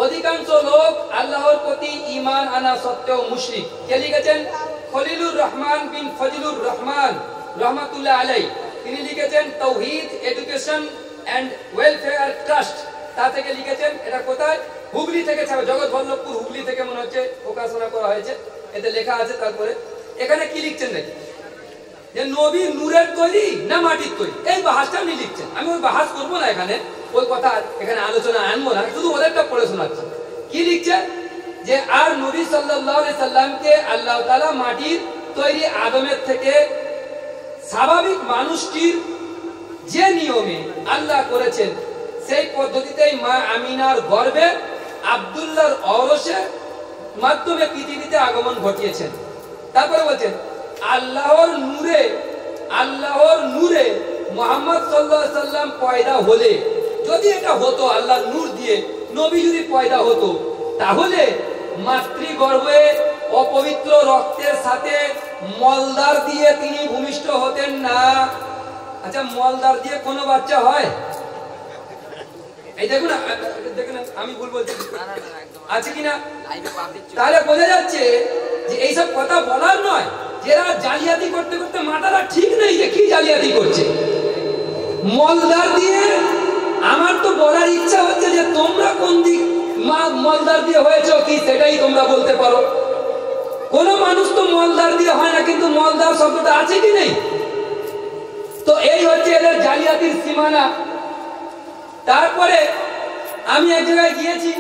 অধিকাংশ লোক আল্লাহর প্রতি ঈমান আনা সত্ত্বেও মুশরিক। কে লিখেছেন? খলিলুর রহমান বিন ফজলুর রহমান রহমাতুল্লাহ আলাইহি। তিনি লিখেছেন তাওহীদ এডুকেশন এন্ড ওয়েলফেয়ার ট্রাস্ট, তা থেকে লিখেছেন। এটা কোথায়? হুগলি থেকে ছাপা, জগৎবল্লভপুর হুগলি থেকে মনে হচ্ছে প্রকাশনা করা হয়েছে। এতে লেখা আছে, তারপরে এখানে কি লিখছেন দেখি, যে নবী নূরের তৈরি না মাটির তৈরি, এই বাহাসটা উনি লিখছেন। আমি ওই বাহাস করবো না এখানে, ওই কথা এখানে আলোচনা আনবো না, শুধু ওদেরটা পড়ে শোনাচ্ছি। কি লিখছে? যে আর নবী সাল্লাল্লাহু আলাইহি সাল্লামকে আল্লাহ তাআলা মাটির তৈরি আদমের থেকে স্বাভাবিক মানুষটির যে নিয়মে আল্লাহ করেছেন, সেই পদ্ধতিতেই মা আমিনার গর্ভে আব্দুল্লাহর ঔরসের মাধ্যমে পৃথিবীতে আগমন ঘটিয়েছেন। তারপরে বলছেন আল্লাহর নূরে মুহাম্মদ সাল্লাল্লাহু আলাইহি সাল্লাম পয়দা হলে, যদি এটা হতো আল্লাহর নূর দিয়ে নবী যদি পয়দা হতো, তাহলে মাতৃগর্ভে অপবিত্র রক্তের সাথে মলদার দিয়ে তিনি ভূমিষ্ঠ হতেন না। আচ্ছা, মলদার দিয়ে কোনো বাচ্চা হয়? এই দেখুন, আমি ভুল বলছি আছে কিনা? তাহলে বোঝা যাচ্ছে যে এইসব কথা বলার নয়, যারা জালিয়াতি করতে করতে মাথাটা ঠিক নেই যে কি জালিয়াতি করছে। মলদার দিয়ে, আমার তো বলার ইচ্ছা হচ্ছে যে তোমরা কোন দিক মলদার দিয়ে হয়েছে কি সেটাই তোমরা বলতে পারো। কোন মানুষ তো মলদার দিয়ে হয় না, কিন্তু মলদার শব্দটা আছে কি নেই? তো এই হচ্ছে এদের জালিয়াতির সীমানা। তারপরে আমি এক জায়গায় গিয়েছি,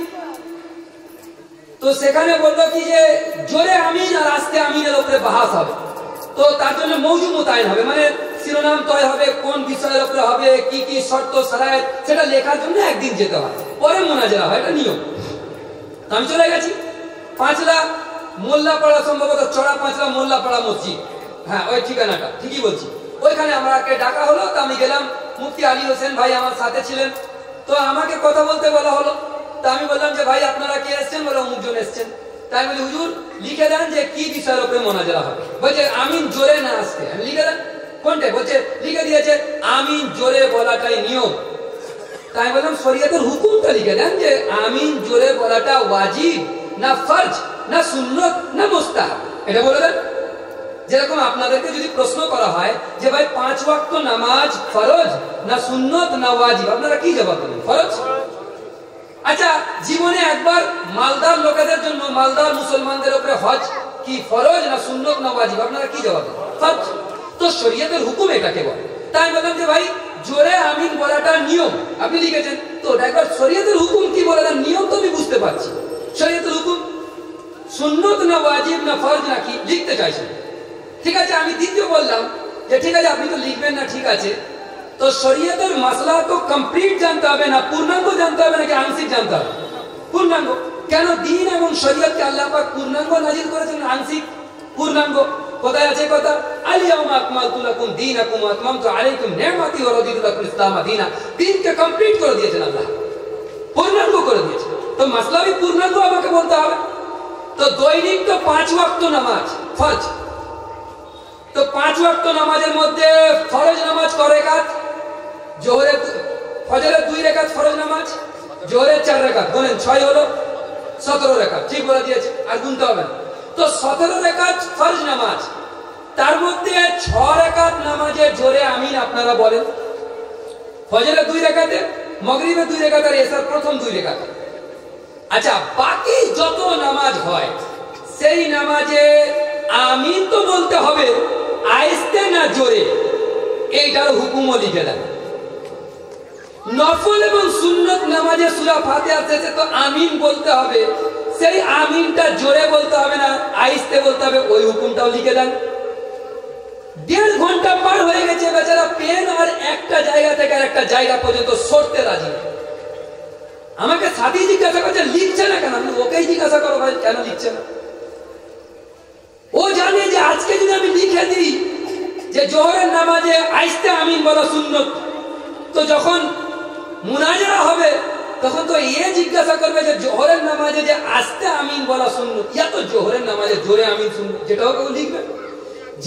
তো সেখানে বললো কি যে জোরে আমিন আর আস্তে আমিনের উপরে বাহাস হবে, তো তার জন্য মৌজু মোতায়েন হবে, মানে শিরোনাম তয় হবে, কোন বিষয়ের উপরে হবে, কি কি শর্ত সারায়েত, সেটা লেখার জন্য একদিন যেতে হয়, পরে মোনাজারা হয়, এটা নিয়ম। আমি চলে গেছি পাঁচলা মোল্লাপাড়া, সম্ভবত চড়া পাঁচলা মোল্লাপাড়া মসজিদ, হ্যাঁ ওই ঠিকানাটা ঠিকই বলছি। ওইখানে আমাকে ডাকা হলো, তো আমি গেলাম। মুফতি আলী হোসেন ভাই আমার সাথে ছিলেন, তো আমাকে কথা বলতে বলা হলো। তা আমি বললাম যে ভাই আপনারা কে এসছেন? বলে অমুকজন এসছেন। তাই বলি হুজুর লিখে দেন যে কি বিষয়ের উপরে মোনাজারা হবে। বলছে আমিন জোরে না আসতে। আমি লিখে দেন কোনটা? বলছে লিখে দিয়েছে আমিন জোরে বলাটাই নিয়ম। তাই বললাম শরীয়তের হুকুমটা লিখে দেন যে আমিন জোরে বলাটা ওয়াজিব না ফরজ না সুন্নত না মুস্তাহাব, এটা বলে দেন। যেরকম আপনাদেরকে যদি প্রশ্ন করা হয় যে ভাই 5 ওয়াক্ত নামাজ ফরজ না সুন্নত না ওয়াজিব, আপনারা কি জবাব দেবেন? ফরজ। আচ্ছা, জীবনে একবার মালদার লোকেদের জন্য, মালদার মুসলমানদের উপরে হজ কি ফরজ না সুন্নত না ওয়াজিব, আপনারা কি জবাব দেবেন? ফরজ। তো শরীয়তের হুকুম এটাকে বলে। তাই বললাম যে ভাই জোরে আমিন বলাটা নিয়ম, আপনি লিখেছেন, তো একবার শরীয়তের হুকুম কি বলে দেন। নিয়ম তো আমি বুঝতে পারছি, শরীয়তের হুকুম সুন্নত না ওয়াজিব না ফরজ না কি লিখতে চাইছেন। ঠিক আছে, আমি দ্বিতীয় বললাম যে ঠিক আছে আপনি তো লিখবেন না, ঠিক আছে, তো শরীয়তের মাসলা তো কমপ্লিট জানতে হবে না পূর্ণাঙ্গ জানতে হবে নাকি আংশিক জানতে হবে? পূর্ণাঙ্গ। কেন দ্বীন এবং শরীয়তকে আল্লাহ পাক পূর্ণাঙ্গ নাজিল করেছেন আংশিক পূর্ণাঙ্গ? কোথায় আছে কথা? আলিয়াউমা আকমালতু লাকুম দীনাকুম ওয়া আতমামতু আলাইকুম নি'মাতি ওয়া রাদিতু লাকুম ইসলাম দীনা। দ্বীনকে কমপ্লিট করে দিয়েছেন আল্লাহ, পূর্ণাঙ্গ করে দিয়েছেন। তো মাসলা भी পূর্ণাঙ্গ আমাকে বলতে হবে। তো দৈনিক তো 5 ওয়াক্ত নামাজ ফরজ, তো 5 ওয়াক্ত নামাজের মধ্যে ফরজ নামাজ ক রাকাত? জোহরে ফজরের 2 রাকাত ফরজ নামাজ, জোহরের 4 রাকাত, বলেন 6 হলো 17 রাকাত, ঠিক বলে দিয়েছে, আর গুনতে হবে না। তো 17 রাকাত ফরজ নামাজ, তার মধ্যে 6 রাকাত নামাজে জোরে আমিন আপনারা বলেন। ফজরের 2 রাকাতে, মাগরিবের 2 রাকাত আর এশার প্রথম 2 রাকাত। আচ্ছা, বাকি যত নামাজ হয় সেই নামাজে আমিন তো বলতে হবে, আইস্তে না জোরে, এইটার হুকুমও লিখে দেন। নফল এবং সুন্নত নামাজে সূরা ফাতিহা শেষে তো আমিন বলতে হবে, সেই আমিনটা জোরে বলতে হবে না, আইস্তে বলতে হবে, ওই হুকুমটাও লিখে দেন। 1.5 ঘন্টা পার হয়ে গেছে, বেচারা পেন আর একটা জায়গা থেকে আর একটা জায়গা পর্যন্ত সরতে রাজি নেই। আমাকে সাথী জিজ্ঞাসা করছে লিখছে না কেন? আমি ওকেই জিজ্ঞাসা করো ভাই কেন লিখছে না। ও জানে যে আজকে যদি আমি লিখে দিই যে জোহরের নামাজে আইস্তে আমিন বলা সুন্নত, তো যখন মুনাজারা হবে তখন তো জিজ্ঞাসা করবে যে জোহরের নামাজে যে আস্তে আমিন বলা সুন্নত, ইয়া তো জোহরের নামাজে জোরে আমিন সুন্নত, যেটাও কেউ লিখবে।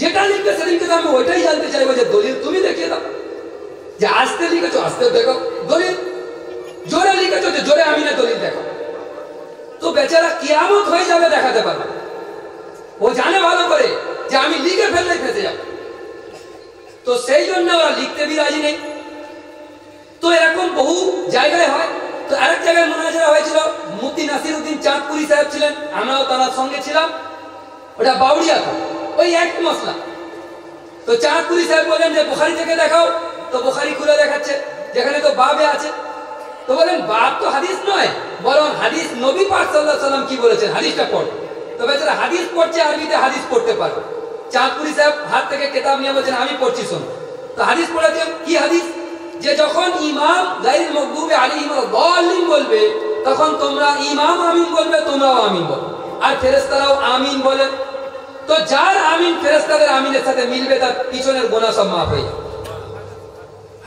যেটা লিখবে সেদিনকে তো আমি ওইটাই জানতে চাইবো যে দলিল তুমি দেখিয়ে দাও, যে আস্তে লিখেছো আস্তে দেখো দলিল, জোরে লিখেছো যে জোরে আমিনের দলিল দেখো। তো বেচারা কিয়ামত হয়ে যাবে দেখাতে পারবে। ও জানে ভালো করে যে আমি লিখে ফেললে ফেসে যাব, তো সেই জন্য ওরা লিখতে भी রাজি নেই। তো এরকম বহু জায়গায় হয়। তো আরেক জায়গায় মুনাজারা হয়েছিল, মুফতি নাসিরউদ্দিন চাঁদপুরি সাহেব ছিলেন, আমরাও তার সঙ্গে ছিলাম, ওটা বাউড়িয়া, ওই এক মশলা। তো চাঁদপুরি সাহেব বলেন যে বুখারী থেকে দেখাও, তো বুখারী খুলে দেখাচ্ছে, যেখানে তো বাবে আছে। তো বলেন বাব তো হাদিস নয়, বরং হাদিস নবী পাক সাল্লাল্লাহু আলাইহি ওয়াসাল্লাম কি বলেছেন হাদিসটা পড়ো। তো বেচারা হাদিস পড়ছে, আরবিতে হাদিস পড়তে পারবে। চাঁদপুরি সাহেব হাত থেকে কিতাব নিয়ে বলছেন আমি পড়ছি শোনো। তো হাদিস পড়েছেন, কি হাদিস? যে যখন ইমাম গায়রুল মাগদুবি আলাইহিম ওয়াদ-দাল্লিন বলবে, তখন তোমরা ইমাম আমিন বলবে, তোমরাও আমিন বলো, আর ফেরেশতারাও আমিন বলে। তো যার আমিন ফেরেশতাদের আমিনের সাথে মিলবে তার পিছনের গুনাহ সব মাফ হয়ে যাবে।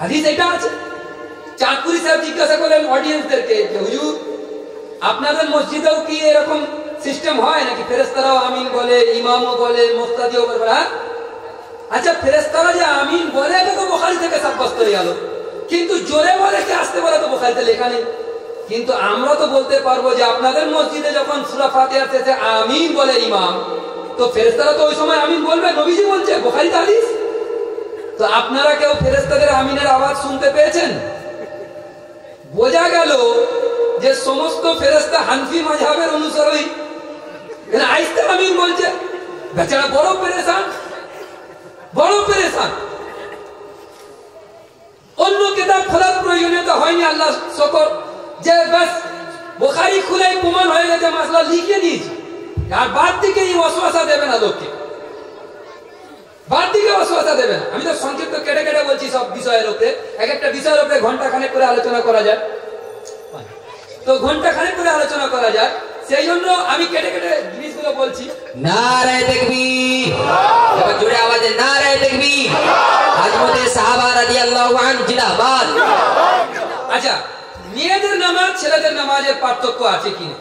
হাদিস এটা আছে। চাঁদপুরি সাহেব জিজ্ঞাসা করলেন অডিয়েন্সদেরকে যে হুজুর আপনাদের মসজিদেও কি এরকম সিস্টেম হয় নাকি ফেরেশতারাও আমিন বলে, ইমামও বলে, মুক্তাদিও বলে? হ্যাঁ। আচ্ছা, ফেরেশতারা যে আমিন বলে এটা তো বুখারী থেকে সাব্যস্ত হয়ে গেল, কিন্তু জোরে বলে কি আস্তে বলে তো বুখারীতে লেখা নেই। কিন্তু আমরা তো বলতে পারবো যে আপনাদের মসজিদে যখন সূরা ফাতিহার শেষে আমিন বলে ইমাম, তো ফেরেশতারা তো ওই সময় আমিন বলবে, নবীজি বলছে, বুখারীতে হাদিস। তো আপনারা কেউ ফেরেশতাদের আমিনের আওয়াজ শুনতে পেয়েছেন? বোঝা গেল যে সমস্ত ফেরেশতা হানফি মাযহাবের অনুসারী, আইস্তা আমিন বলছে। বেচারা বড় পেরেশান, বড় পেরেশান। অন্য কিতাব খোলার প্রয়োজনীয়তা হয়নি, আল্লাহ শুকর, যে বাস বুখারী খুলেই প্রমাণ হয়ে গেছে, মাসলা লিখে নিয়েছি। আর বাদ দিকে এই ওয়াসওয়াসা দেবে না লোককে, বাদ দিকে ওয়াসওয়াসা দেবে না। আমি তো সংক্ষিপ্ত কেটে কেটে বলছি সব বিষয়ের উপরে, এক একটা বিষয়ের উপরে ঘন্টা খানেক করে আলোচনা করা যায়, তো ঘন্টা খানেক করে আলোচনা করা যায়, সেই জন্য আমি কেটে কেটে জিনিসগুলো বলছি। নারায়ে তাকবীর, এবার জোরে আওয়াজে নারায়ে তাকবীর। হযরতে সাহাবা রাদিয়াল্লাহু আনহু জিন্দাবাদ। আচ্ছা, মেয়েদের নামাজ ছেলেদের নামাজের পার্থক্য আছে কিনা?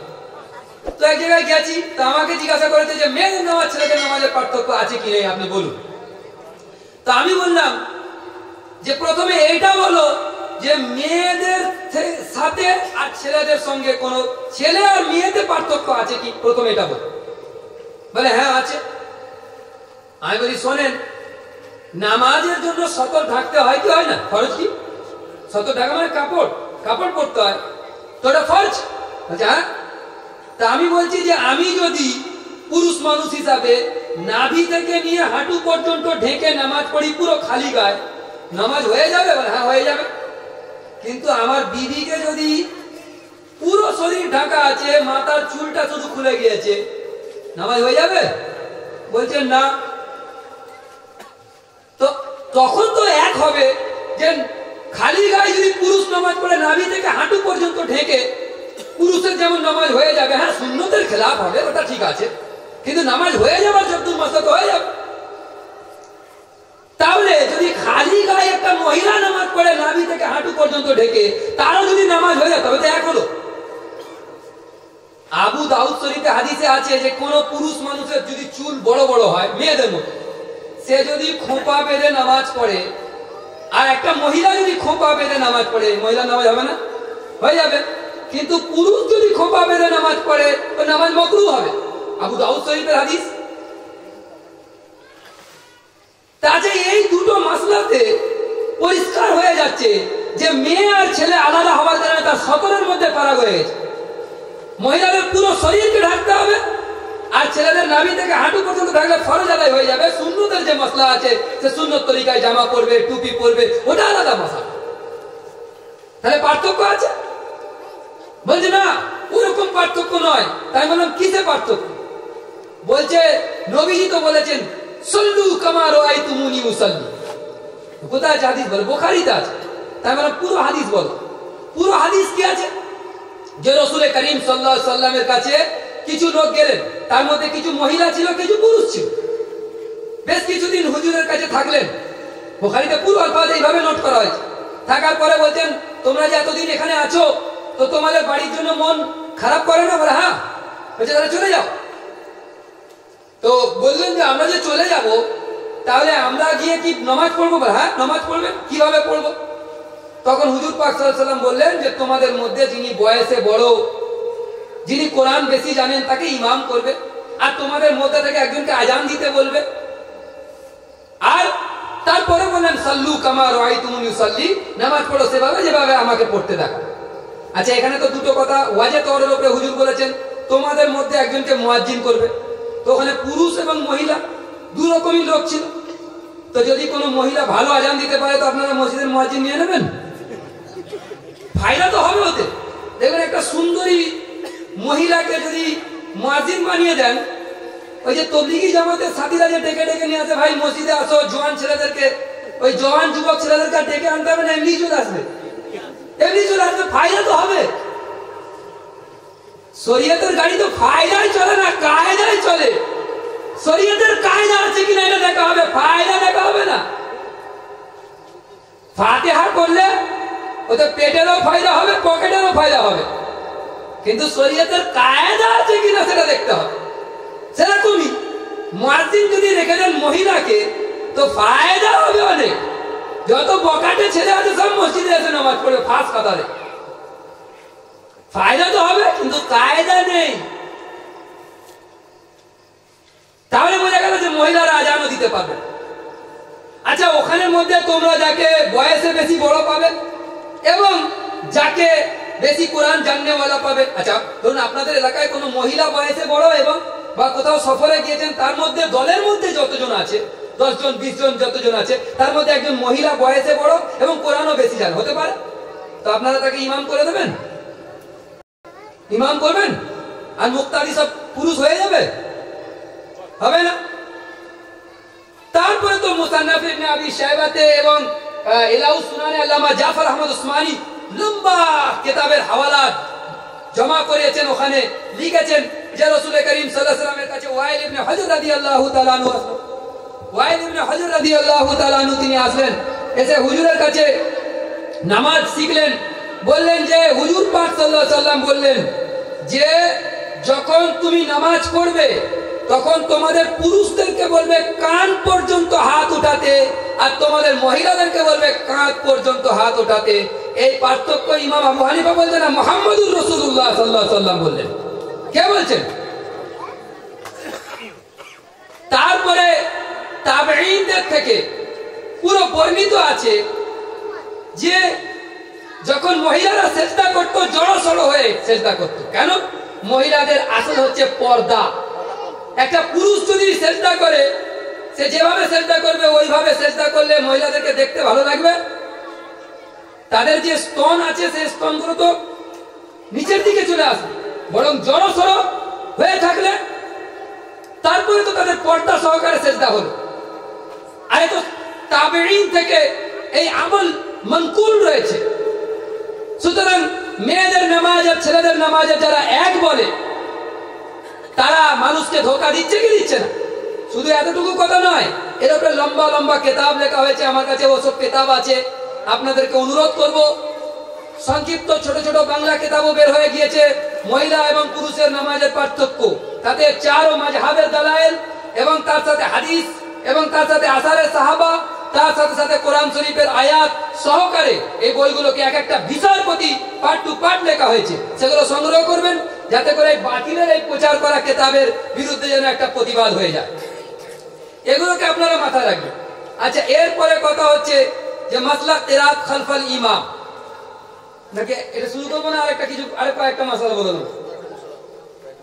তো এক জায়গায় গেছি, তো আমাকে জিজ্ঞাসা করেছে যে মেয়েদের নামাজ ছেলেদের নামাজের পার্থক্য আছে কি নেই আপনি বলুন। তো আমি বললাম যে প্রথমে এইটা বলো যে মেয়েদের সাথে আর ছেলেদের সঙ্গে কোন ছেলে আর মেয়েদের পার্থক্য আছে কি, প্রথমে এটা বলো। বলে হ্যাঁ আছে। আমি বলি শোনেন, নামাজের জন্য সতর ঢাকতে হয় কি হয় না? ফরজ কি? সতর ঢাকা মানে কাপড়, কাপড় পরতে হয়, তো এটা ফরজ। আচ্ছা, তা আমি বলছি যে আমি যদি পুরুষ মানুষ হিসাবে নাভি থেকে নিয়ে হাঁটু পর্যন্ত ঢেকে নামাজ পড়ি পুরো খালি গায়ে, নামাজ হয়ে যাবে? বলে হ্যাঁ হয়ে যাবে। কিন্তু আমার বিবিকে যদি পুরো শরীর ঢাকা আছে, মাথার চুলটা শুধু খুলে গিয়েছে, নামাজ হয়ে যাবে? বলছেন না। তো তখন তো এক হবে যে খালি গায়ে যদি পুরুষ নামাজ পড়ে নাভি থেকে হাঁটু পর্যন্ত ঢেকে, পুরুষের যেমন নামাজ হয়ে যাবে, হ্যাঁ সুন্নতের খেলাফ হবে, ওটা ঠিক আছে, কিন্তু নামাজ হয়ে যাবার যতদূর মাসা তো হয়ে যাবে। তাহলে যদি খালি গায়ে একটা মহিলা নামাজ পড়ে নাভি থেকে হাঁটু পর্যন্ত ঢেকে, তারও যদি নামাজ হয়ে যায় তবে তো এক হলো। আবু দাউদ শরীফে হাদিসে আছে যে কোন পুরুষ মানুষের যদি চুল বড় বড় হয় মেয়েদের মতো, সে যদি খোঁপা বেঁধে নামাজ পড়ে, আর একটা মহিলা যদি খোঁপা বেঁধে নামাজ পড়ে, মহিলা নামাজ হবে না? হয়ে যাবে। কিন্তু পুরুষ যদি খোঁপা বেঁধে নামাজ পড়ে, ওই নামাজ মাকরুহ হবে। আবু দাউদ শরীফের হাদিস। তাতে এই দুটো মাসলাতে পরিষ্কার হয়ে যাচ্ছে যে মেয়ে আর ছেলে আলাদা হওয়ার কারণে তার সতরের মধ্যে ফারাক হয়ে গেছে। মহিলাদের পুরো শরীরকে ঢাকতে হবে, আর ছেলেদের নাভি থেকে হাঁটু পর্যন্ত থাকলে ফরজ আদায় হয়ে যাবে। সুন্নতের যে মসলা আছে, সে সুন্নত তরিকায় জামা পরবে, টুপি পরবে, ওটা আলাদা মশলা। তাহলে পার্থক্য আছে? বলছে না, ওরকম পার্থক্য নয়। তাই বললাম কিসে পার্থক্য? বলছে নবীজি তো বলেছেন সল্লু কামা রাআইতুমুনি উসাল্লি। কোথায় আছে হাদিস? বলে বুখারীতে আছে। তাই বললাম পুরো হাদিস বলো। পুরো হাদিস কি আছে? যে রাসূল করিম সাল্লাল্লাহু আলাইহি সাল্লামের কাছে কিছু লোক গেলেন, তার মধ্যে কিছু মহিলা ছিল, কিছু পুরুষ ছিল। বেশ কিছুদিন হুজুরের কাছে থাকলেন। বুখারীতে পুরো আলফাজ এইভাবে নোট করা হয়েছে। থাকার পরে বলছেন তোমরা যে এতদিন এখানে আছো, তো তোমাদের বাড়ির জন্য মন খারাপ করে না? বলে হ্যাঁ। বলছে তাহলে চলে যাও। তো বললেন যে আমরা যে চলে যাব, তাহলে আমরা গিয়ে কি নামাজ পড়বো? বলে হ্যাঁ নামাজ পড়বে। কিভাবে পড়বো? তখন হুজুর পাক সাল্লাল্লাহু আলাইহি ওয়াসাল্লাম বললেন যে তোমাদের মধ্যে যিনি বয়সে বড়, যিনি কোরআন বেশি জানেন, তাকে ইমাম করবে, আর তোমাদের মধ্যে থেকে একজনকে আজান দিতে বলবে। আর তারপরে বললেন সাল্লু কামা রাআইতুমুনি উসাল্লি, নামাজ পড়ো সেভাবে যেভাবে আমাকে পড়তে দেখো। আচ্ছা, এখানে তো দুটো কথা ওয়াজে তওরের উপরে হুজুর বলেছেন তোমাদের মধ্যে একজনকে মুয়াজ্জিন করবে। তো ওখানে পুরুষ এবং মহিলা দু রকমই লোক ছিল। তো যদি কোনো মহিলা ভালো আজান দিতে পারে, তো আপনারা মসজিদের মুয়াজ্জিন নিয়ে নেবেন, ফায়দা তো হবে ওতে। দেখবেন একটা সুন্দরী মহিলাকে যদি মুয়াজ্জিন বানিয়ে দেন, ওই যে তবলিগি জামাতের সাথীরা যে ডেকে ডেকে নিয়ে আসে, ভাই মসজিদে আসো, জওয়ান ছেলেদেরকে, ওই জওয়ান যুবক ছেলেদেরকে ডেকে আনতে হবে না, এমনি চলে আসবে, এমনি চলে আসবে, ফায়দা তো হবে। শরীয়তের গাড়ি তো ফায়দায় চলে না, কায়দায় চলে। শরীয়তের কায়দা আছে কিনা এটা দেখা হবে, ফায়দা দেখা হবে না। ফাতিহা করলে ওতে পেটেরও ফায়দা হবে, পকেটেরও ফায়দা হবে, কিন্তু শরীয়তের কায়দা আছে কিনা সেটা দেখতে হবে। সেরকমই মুয়াজ্জিন যদি রেখে দেন মহিলাকে, তো ফায়দা হবে অনেক। যত বকাটে ছেলে আছে সব মসজিদে এসে নামাজ পড়বে ফার্স্ট কাতারে, ফায়দা তো হবে, কিন্তু কায়দা নেই। তাহলে বোঝা গেল যে মহিলারা আজানও দিতে পারবে। আচ্ছা, ওখানের মধ্যে তোমরা যাকে বয়সে বেশি বড় পাবে এবং যাকে বেশি কোরআন জাননেওয়ালা পাবে। আচ্ছা, ধরুন আপনাদের এলাকায় কোনো মহিলা বয়সে বড় এবং বা কোথাও সফরে গিয়েছেন, তার মধ্যে দলের মধ্যে যতজন আছে, 10 জন 20 জন যতজন আছে, তার মধ্যে একজন মহিলা বয়সে বড় এবং কোরআনও বেশি জানে, হতে পারে। তো আপনারা তাকে ইমাম করে দেবেন, ইমাম করবেন, আর মুক্তাদি সব পুরুষ হয়ে যাবে? হবে না। তারপরে তো মুসান্নাফ ইবনে আবি শায়বাতে এবং ইলাউ সুনানে আল্লামা জাফর আহমদ উসমানী লম্বা কিতাবের হাওয়ালাত জমা করেছেন। ওখানে লিখেছেন যে রাসূল করিম সাল্লাল্লাহু আলাইহি ওয়াসাল্লামের কাছে ওয়াইল ইবনে হজর রাদিয়াল্লাহু তাআলা আনহু আসলেন। ওয়াইল ইবনে হজর রাদিয়াল্লাহু তাআলা আনহু তিনি আসলেন, এসে হুজুরের কাছে নামাজ শিখলেন। বললেন যে হুজুর পাক সাল্লাল্লাহু আলাইহি ওয়াসাল্লাম বললেন যে যখন তুমি নামাজ পড়বে তখন তোমাদের পুরুষদেরকে বলবে কান পর্যন্ত হাত উঠাতে, আর তোমাদের মহিলাদেরকে বলবে কাঁধ পর্যন্ত হাত উঠাতে। এই পার্থক্য ইমাম আবু হানিফা বলছেন না, মুহাম্মদুর রাসূলুল্লাহ সাল্লাল্লাহু আলাইহি ওয়াসাল্লাম বললেন। কে বলছেন? তারপরে তাবেঈনদের থেকে পুরো বর্ণিত আছে যে যখন মহিলারা সেজদা করত জড়সড় হয়ে সেজদা করত। কেন? মহিলাদের আসল হচ্ছে পর্দা। একটা পুরুষ যদি সেজদা করে, সে যেভাবে সেজদা করবে ওইভাবে সেজদা করলে মহিলাদেরকে দেখতে ভালো লাগবে? তাদের যে স্তন আছে সেই স্তনগুলো তো নিচের দিকে চলে আসবে, বরং জড়সড় হয়ে থাকলে তারপরে তো তাদের পর্দা সহকারে সেজদা হলো। আর তো তাবেঈন থেকে এই আমল মনকুল রয়েছে। সুতরাং মেয়েদের নামাজ আর ছেলেদের নামাজের যারা এক বলে, তারা মানুষকে ধোঁকা দিচ্ছে কি দিচ্ছে না? শুধু এতটুকু কথা নয়, এর উপরে লম্বা লম্বা কিতাব লেখা হয়েছে। আমার কাছে ওসব কিতাব আছে, আপনাদেরকে অনুরোধ করব, সংক্ষিপ্ত ছোট ছোট বাংলা কিতাবও বের হয়ে গিয়েছে, মহিলা এবং পুরুষের নামাজের পার্থক্য। তাতে 4 মাযহাবের দালায়েল এবং তার সাথে হাদিস এবং তার সাথে আসারে সাহাবা, তার সাথে সাথে কোরআন শরীফের আয়াত সহকারে এই বইগুলোকে এক একটা বিষয়ের প্রতি পার্ট টু পার্ট লেখা হয়েছে। সেগুলো সংগ্রহ করবেন, যাতে করে বাতিলের এই প্রচার করা কিতাবের বিরুদ্ধে যেন একটা প্রতিবাদ হয়ে যায়। এগুলোকে আপনারা মাথায় রাখবেন। আচ্ছা, এরপরে কথা হচ্ছে যে মাসলা কিরাত খালফাল ইমাম। নাকি এটা শুরু করবো না? আরেকটা কিছু, আরো কয়েকটা মাসালা বলে দেবো,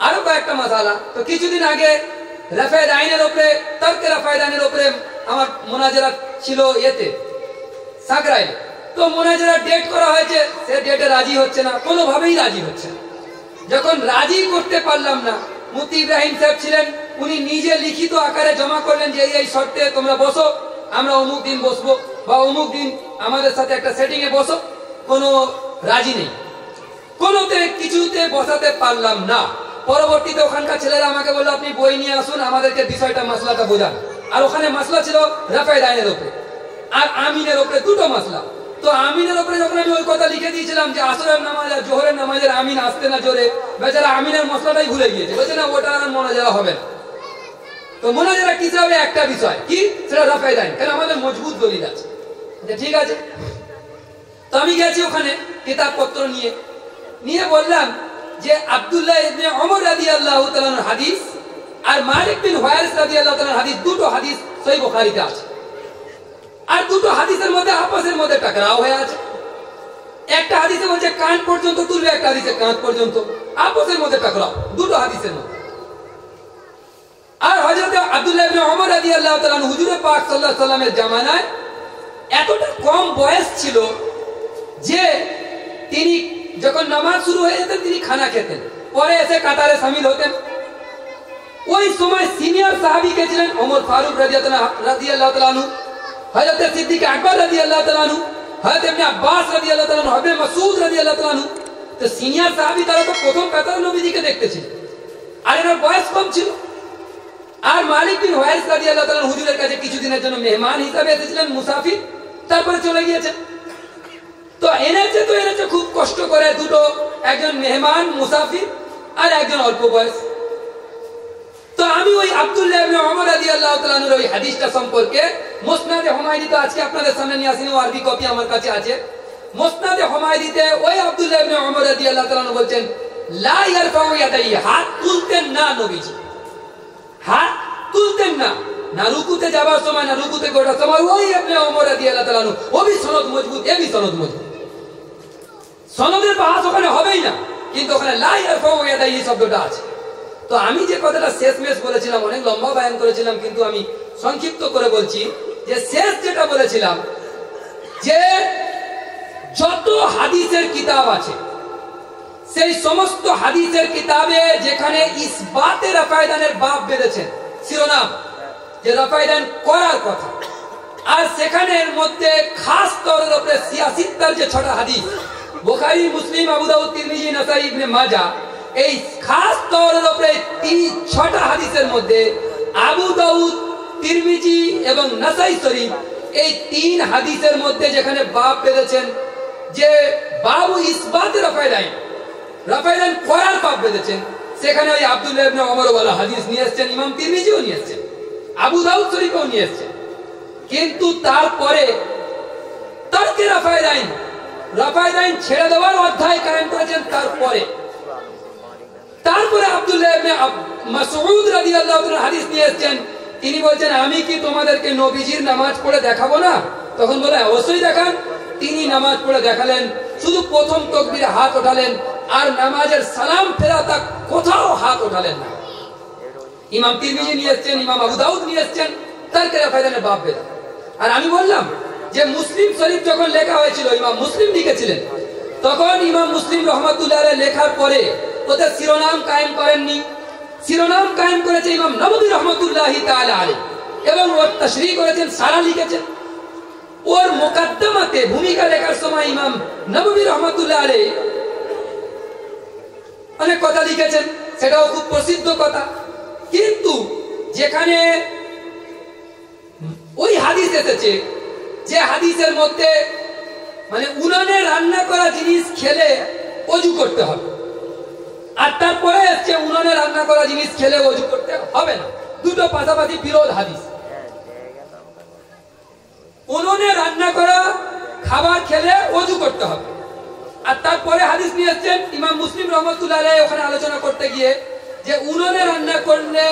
আরো কয়েকটা মাসালা। তো কিছুদিন আগে রাফায়ে দাইনের উপরে, তর্কে রাফায়ে দাইনের উপরে আমার মোনাজারা ছিল ইয়েতে, সাগরাইলে। তো মোনাজারা ডেট করা হয়েছে, সে ডেটে রাজি হচ্ছে না, কোনোভাবেই রাজি হচ্ছে না। যখন রাজি করতে পারলাম না, মুফতি ইব্রাহিম সাহেব ছিলেন, উনি নিজে লিখিত আকারে জমা করলেন যে এই শর্তে তোমরা বসো, আমরা অমুক দিন বসবো বা অমুক দিন আমাদের সাথে একটা সেটিং এ বসো। কোনো রাজি নেই, কোনোতে কিছুতে বসাতে পারলাম না। পরবর্তীতে ওখানকার ছেলেরা আমাকে বললো আপনি বই নিয়ে আসুন, আমাদেরকে বিষয়টা মাসলাটা বোঝান। আর ওখানে মাসলা ছিল রাফায়ে দাইনের উপরে আর আমিনের উপরে, দুটো মাসলা। তো আমিনের উপরে যখন আমি ওই কথা লিখে দিয়েছিলাম যে আসরের নামাজ আর জোহরের নামাজের আমিন আসতে না জোরে, বেচারা আমিনের মশলাটাই ভুলে গিয়েছে, বলছে না ওটা আর মোনাজারা হবে না। তো মোনাজারা কিসে হবে? একটা বিষয় কি, সেটা রাফায়ে দাইন, কারণ আমাদের মজবুত দলিল আছে। ঠিক আছে, তো আমি গেছি ওখানে কিতাবপত্র নিয়ে বললাম যে আব্দুল্লাহ ইবনে ওমর রাদিয়াল্লাহু তাআলার হাদিস আর মালিক বিন হুয়াইরিস রাদিয়াল্লাহু তাআলার হাদিস, দুটো হাদিস সহিহ বুখারীতে আছে। আর দুটো হাদিসের মধ্যে আপসের মধ্যে টাকরাও হয়ে আছে। একটা হাদিসে বলছে কান পর্যন্ত তুলবে, একটা হাদিসে কাঁধ পর্যন্ত, আপসের মধ্যে টাকরাও দুটো হাদিসের মধ্যে। আর হযরত আব্দুল্লাহ ইবনে ওমর রাদিয়াল্লাহু তাআলা হুজুর পাক সাল্লাল্লাহু আলাইহি ওয়াসাল্লামের জামানায় এতটা কম বয়স ছিল যে তিনি যখন নামাজ শুরু হয়ে যেতেন তিনি খানা খেতেন, পরে এসে কাতারে শামিল হতেন। ওই সময় সিনিয়র সাহাবী কে ছিলেন? ওমর ফারুক রাদিয়াল্লাহু তাআলা আনহু, হযরত সিদ্দিক আকবর রাদিয়াল্লাহু তাআলা আনহু, হযরত ইবনে আব্বাস রাদিয়াল্লাহু তাআলা আনহু, ইবনে মাসউদ রাদিয়াল্লাহু তাআলা আনহু। তো সিনিয়র সাহাবী তারা তো প্রথম কাতারে নবীজিকে দেখতেছিলেন, আর এর বয়স কম ছিল। আর মালিক বিন ওয়াইস রাদিয়াল্লাহু তাআলা হুজুরের কাছে কিছুদিনের জন্য মেহমান হিসেবে এসেছিলেন, মুসাফির, তারপরে চলে গিয়েছেন। তো এনেছে খুব কষ্ট করে দুটো, একজন মেহমান মুসাফির আর একজন অল্প বয়স। তো আমি ওই আব্দুল্লাহ ইবনে ওমর রাদিয়াল্লাহু তাআলা আনহুর ওই হাদিসটা সম্পর্কে মুসনাদে হুমায়দি তো আজকে আপনাদের সামনে নিয়ে আসিনি, আরবি কপি আমার কাছে আছে। মুসনাদে হুমায়দিতে ওই আব্দুল্লাহ ইবনে ওমর রাদিয়াল্লাহু তাআলা আনহু বলছেন, লা ইয়ারফাউ ইয়াদাইহি, হাত তুলতেন না নবীজি, হাত তুলতেন না, না রুকুতে যাবার সময় না রুকুতে গোটার সময়। ওই ইবনে ওমর রাদিয়াল্লাহু তাআলা আনহু, ওই সনদ মজবুত, এই সনদ মজবুত, সনদের বাহাস ওখানে হবেই না, কিন্তু ওখানে লা ইয়ারফাউ ইয়াদাইহি শব্দটা আছে। তো আমি যে কথাটা শেষমেশ বলেছিলাম, অনেক লম্বা বয়ান করেছিলাম, কিন্তু আমি সংক্ষিপ্ত করে বলছি যে শেষ যেটা বলেছিলাম যে যত হাদিসের কিতাব আছে সেই সমস্ত হাদিসের কিতাবে যেখানে ইসবাতে রাফায়দানের বাব বেঁধেছেন শিরোনাম, যে রাফায়দান করার কথা, আর সেখানের মধ্যে খাস তৌরের উপরে সিয়াসিত্তার যে 6টা হাদিস, বুখারী, মুসলিম, আবু দাউদ, তিরমিজি, নাসাই, ইবনে মাজাহ, এই খাস তৌরের উপরে 6টা হাদিসের মধ্যে আবু দাউদ, তিরমিজি এবং নাসাই শরীফ, এই 3 হাদিসের মধ্যে যেখানে বাব বেঁধেছেন যে বাবু ইসবাতে রাফায়দান, রাফায়দান করার বাব বেঁধেছেন, সেখানে ওই আব্দুল্লাহ ইবনে ওমর ওয়ালা হাদিস নিয়ে এসেছেন, ইমাম তিরমিজিও নিয়ে এসেছেন, আবু দাউদ শরীফও নিয়ে এসেছেন। কিন্তু তারপরে তারকে রাফায়দান, রাফায়দান ছেড়ে দেওয়ার অধ্যায় কায়েম করেছেন। তারপরে আব্দুল্লাহ ইবনে মাসউদ রাদিয়াল্লাহু তাআলা হাদিস নিয়ে এসেছেন, তিনি বলছেন, আমি কি তোমাদেরকে নবীজির নামাজ পড়ে দেখাবো না? তখন বলে, অবশ্যই দেখান। তিনি নামাজ পড়ে দেখালেন, শুধু প্রথম তাকবীরে হাত ওঠালেন, আর নামাজের সালাম ফেরাতা কোথাও হাত ওঠালেন না। ইমাম তিরমিজি নিয়ে এসেছেন, ইমাম আবু দাউদ নিয়ে এসেছেন, তারকে রাফায়দানের বাব বের। আর আমি বললাম যে মুসলিম শরীফ যখন লেখা হয়েছিল, ইমাম মুসলিম লিখেছিলেন, তখন ইমাম মুসলিম রহমাতুল্লাহ আলাইহি লেখার পরে ওদের শিরোনাম কায়েম করেননি, শিরোনাম কায়েম করেছে ইমাম নববী রহমাতুল্লাহি তাআলা আলাইহি, এবং ওর তাশরীহ করেছেন, সারা লিখেছেন। ওর মুকদ্দমাতে ভূমিকা লেখার সময় ইমাম নববী রহমাতুল্লাহ আলাইহি অনেক কথা লিখেছেন, সেটাও খুব প্রসিদ্ধ কথা। কিন্তু যেখানে ওই হাদিস এসেছে যে হাদিসের মধ্যে মানে উনানে রান্না করা জিনিস খেলে ওযু করতে হবে, আর তারপরে এসছে উনানে রান্না করা জিনিস খেলে ওযু করতে হবে না, দুটো পাশাপাশি বিরোধ হাদিস। উনানে রান্না করা খাবার খেলে ওযু করতে হবে, আর তারপরে হাদিস নিয়ে এসেছেন ইমাম মুসলিম রহমাতুল্লাহ আলাইহি ওখানে আলোচনা করতে গিয়ে যে উনানে রান্না করলে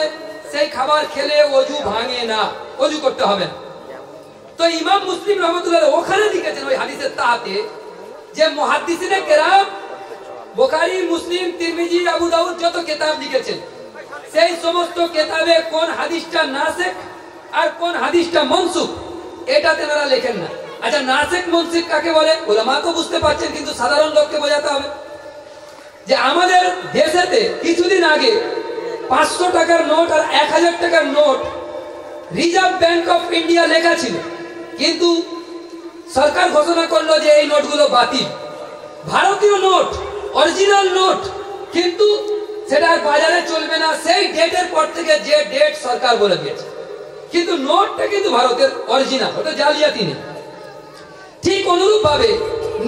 সেই খাবার খেলে ওযু ভাঙে না, ওযু করতে হবে না। তো ইমাম মুসলিম রহমাতুল্লাহ আলাইহি ওখানে লিখেছেন ওই হাদিসের তাতে যে মুহাদ্দিসিনে কেরাম বুখারী, মুসলিম, তিরমিজি, আবু দাউদ যত কিতাব লিখেছেন, সেই সমস্ত কিতাবে কোন হাদিসটা নাসিখ আর কোন হাদিসটা মানসুখ এটা তেনারা লেখেন না। আচ্ছা, নাসিখ মানসুখ কাকে বলে? উলামা তো বুঝতে পারছেন, কিন্তু সাধারণ লোককে বোঝাতে হবে যে আমাদের দেশেতে কিছুদিন আগে 500 টাকার নোট আর 1000 টাকার note reserve bank of India লেখা ছিল, কিন্তু সরকার ঘোষণা করলো যে এই নোটগুলো বাতিল। ভারতীয় নোট, অরিজিনাল নোট, কিন্তু সেটা বাজারে চলবে না সেই ডেটের পর থেকে, যে ডেট সরকার বলে দিয়েছে, কিন্তু নোটটা কিন্তু ভারতের অরিজিনাল, ওটা জালিয়াতি নেই। ঠিক অনুরূপ ভাবে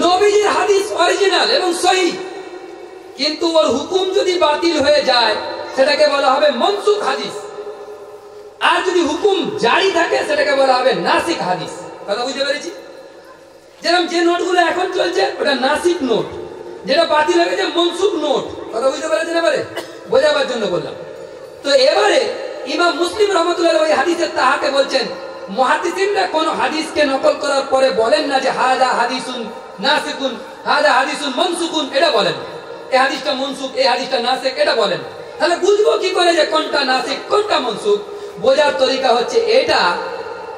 নবীজির হাদিস অরিজিনাল এবং সহিহ, কিন্তু ওর হুকুম যদি বাতিল হয়ে যায় সেটাকে বলা হবে মানসুখ হাদিস, আর যদি হুকুম জারি থাকে সেটাকে বলা হবে নাসিখ হাদিস। কথা বুঝতে পেরেছি? যেরকম যে নোটগুলো এখন চলছে ওটা নাসিখ নোট, যেটা বাতিল হয়ে গেছে মানসুখ নোট। কথা বুঝতে পেরেছেন? এবারে বোঝাবার জন্য বললাম। তো এবারে ইমাম মুসলিম রহমাতুল্লাহ ওই হাদিসের তাহাকে বলছেন, মুহাদ্দিসিনরা কোন হাদিসকে নকল করার পরে বলেন না যে হাদা হাদিসুন নাসিকুন, হাদা হাদিসুন মানসুকুন, এটা বলেন না। এই হাদিসটা মানসুখ, এই হাদিসটা নাসিখ, এটা বলেন না। তাহলে বুঝবো কি করে যে কোনটা নাসিখ কোনটা মানসুখ? বোঝার তরিকা হচ্ছে এটা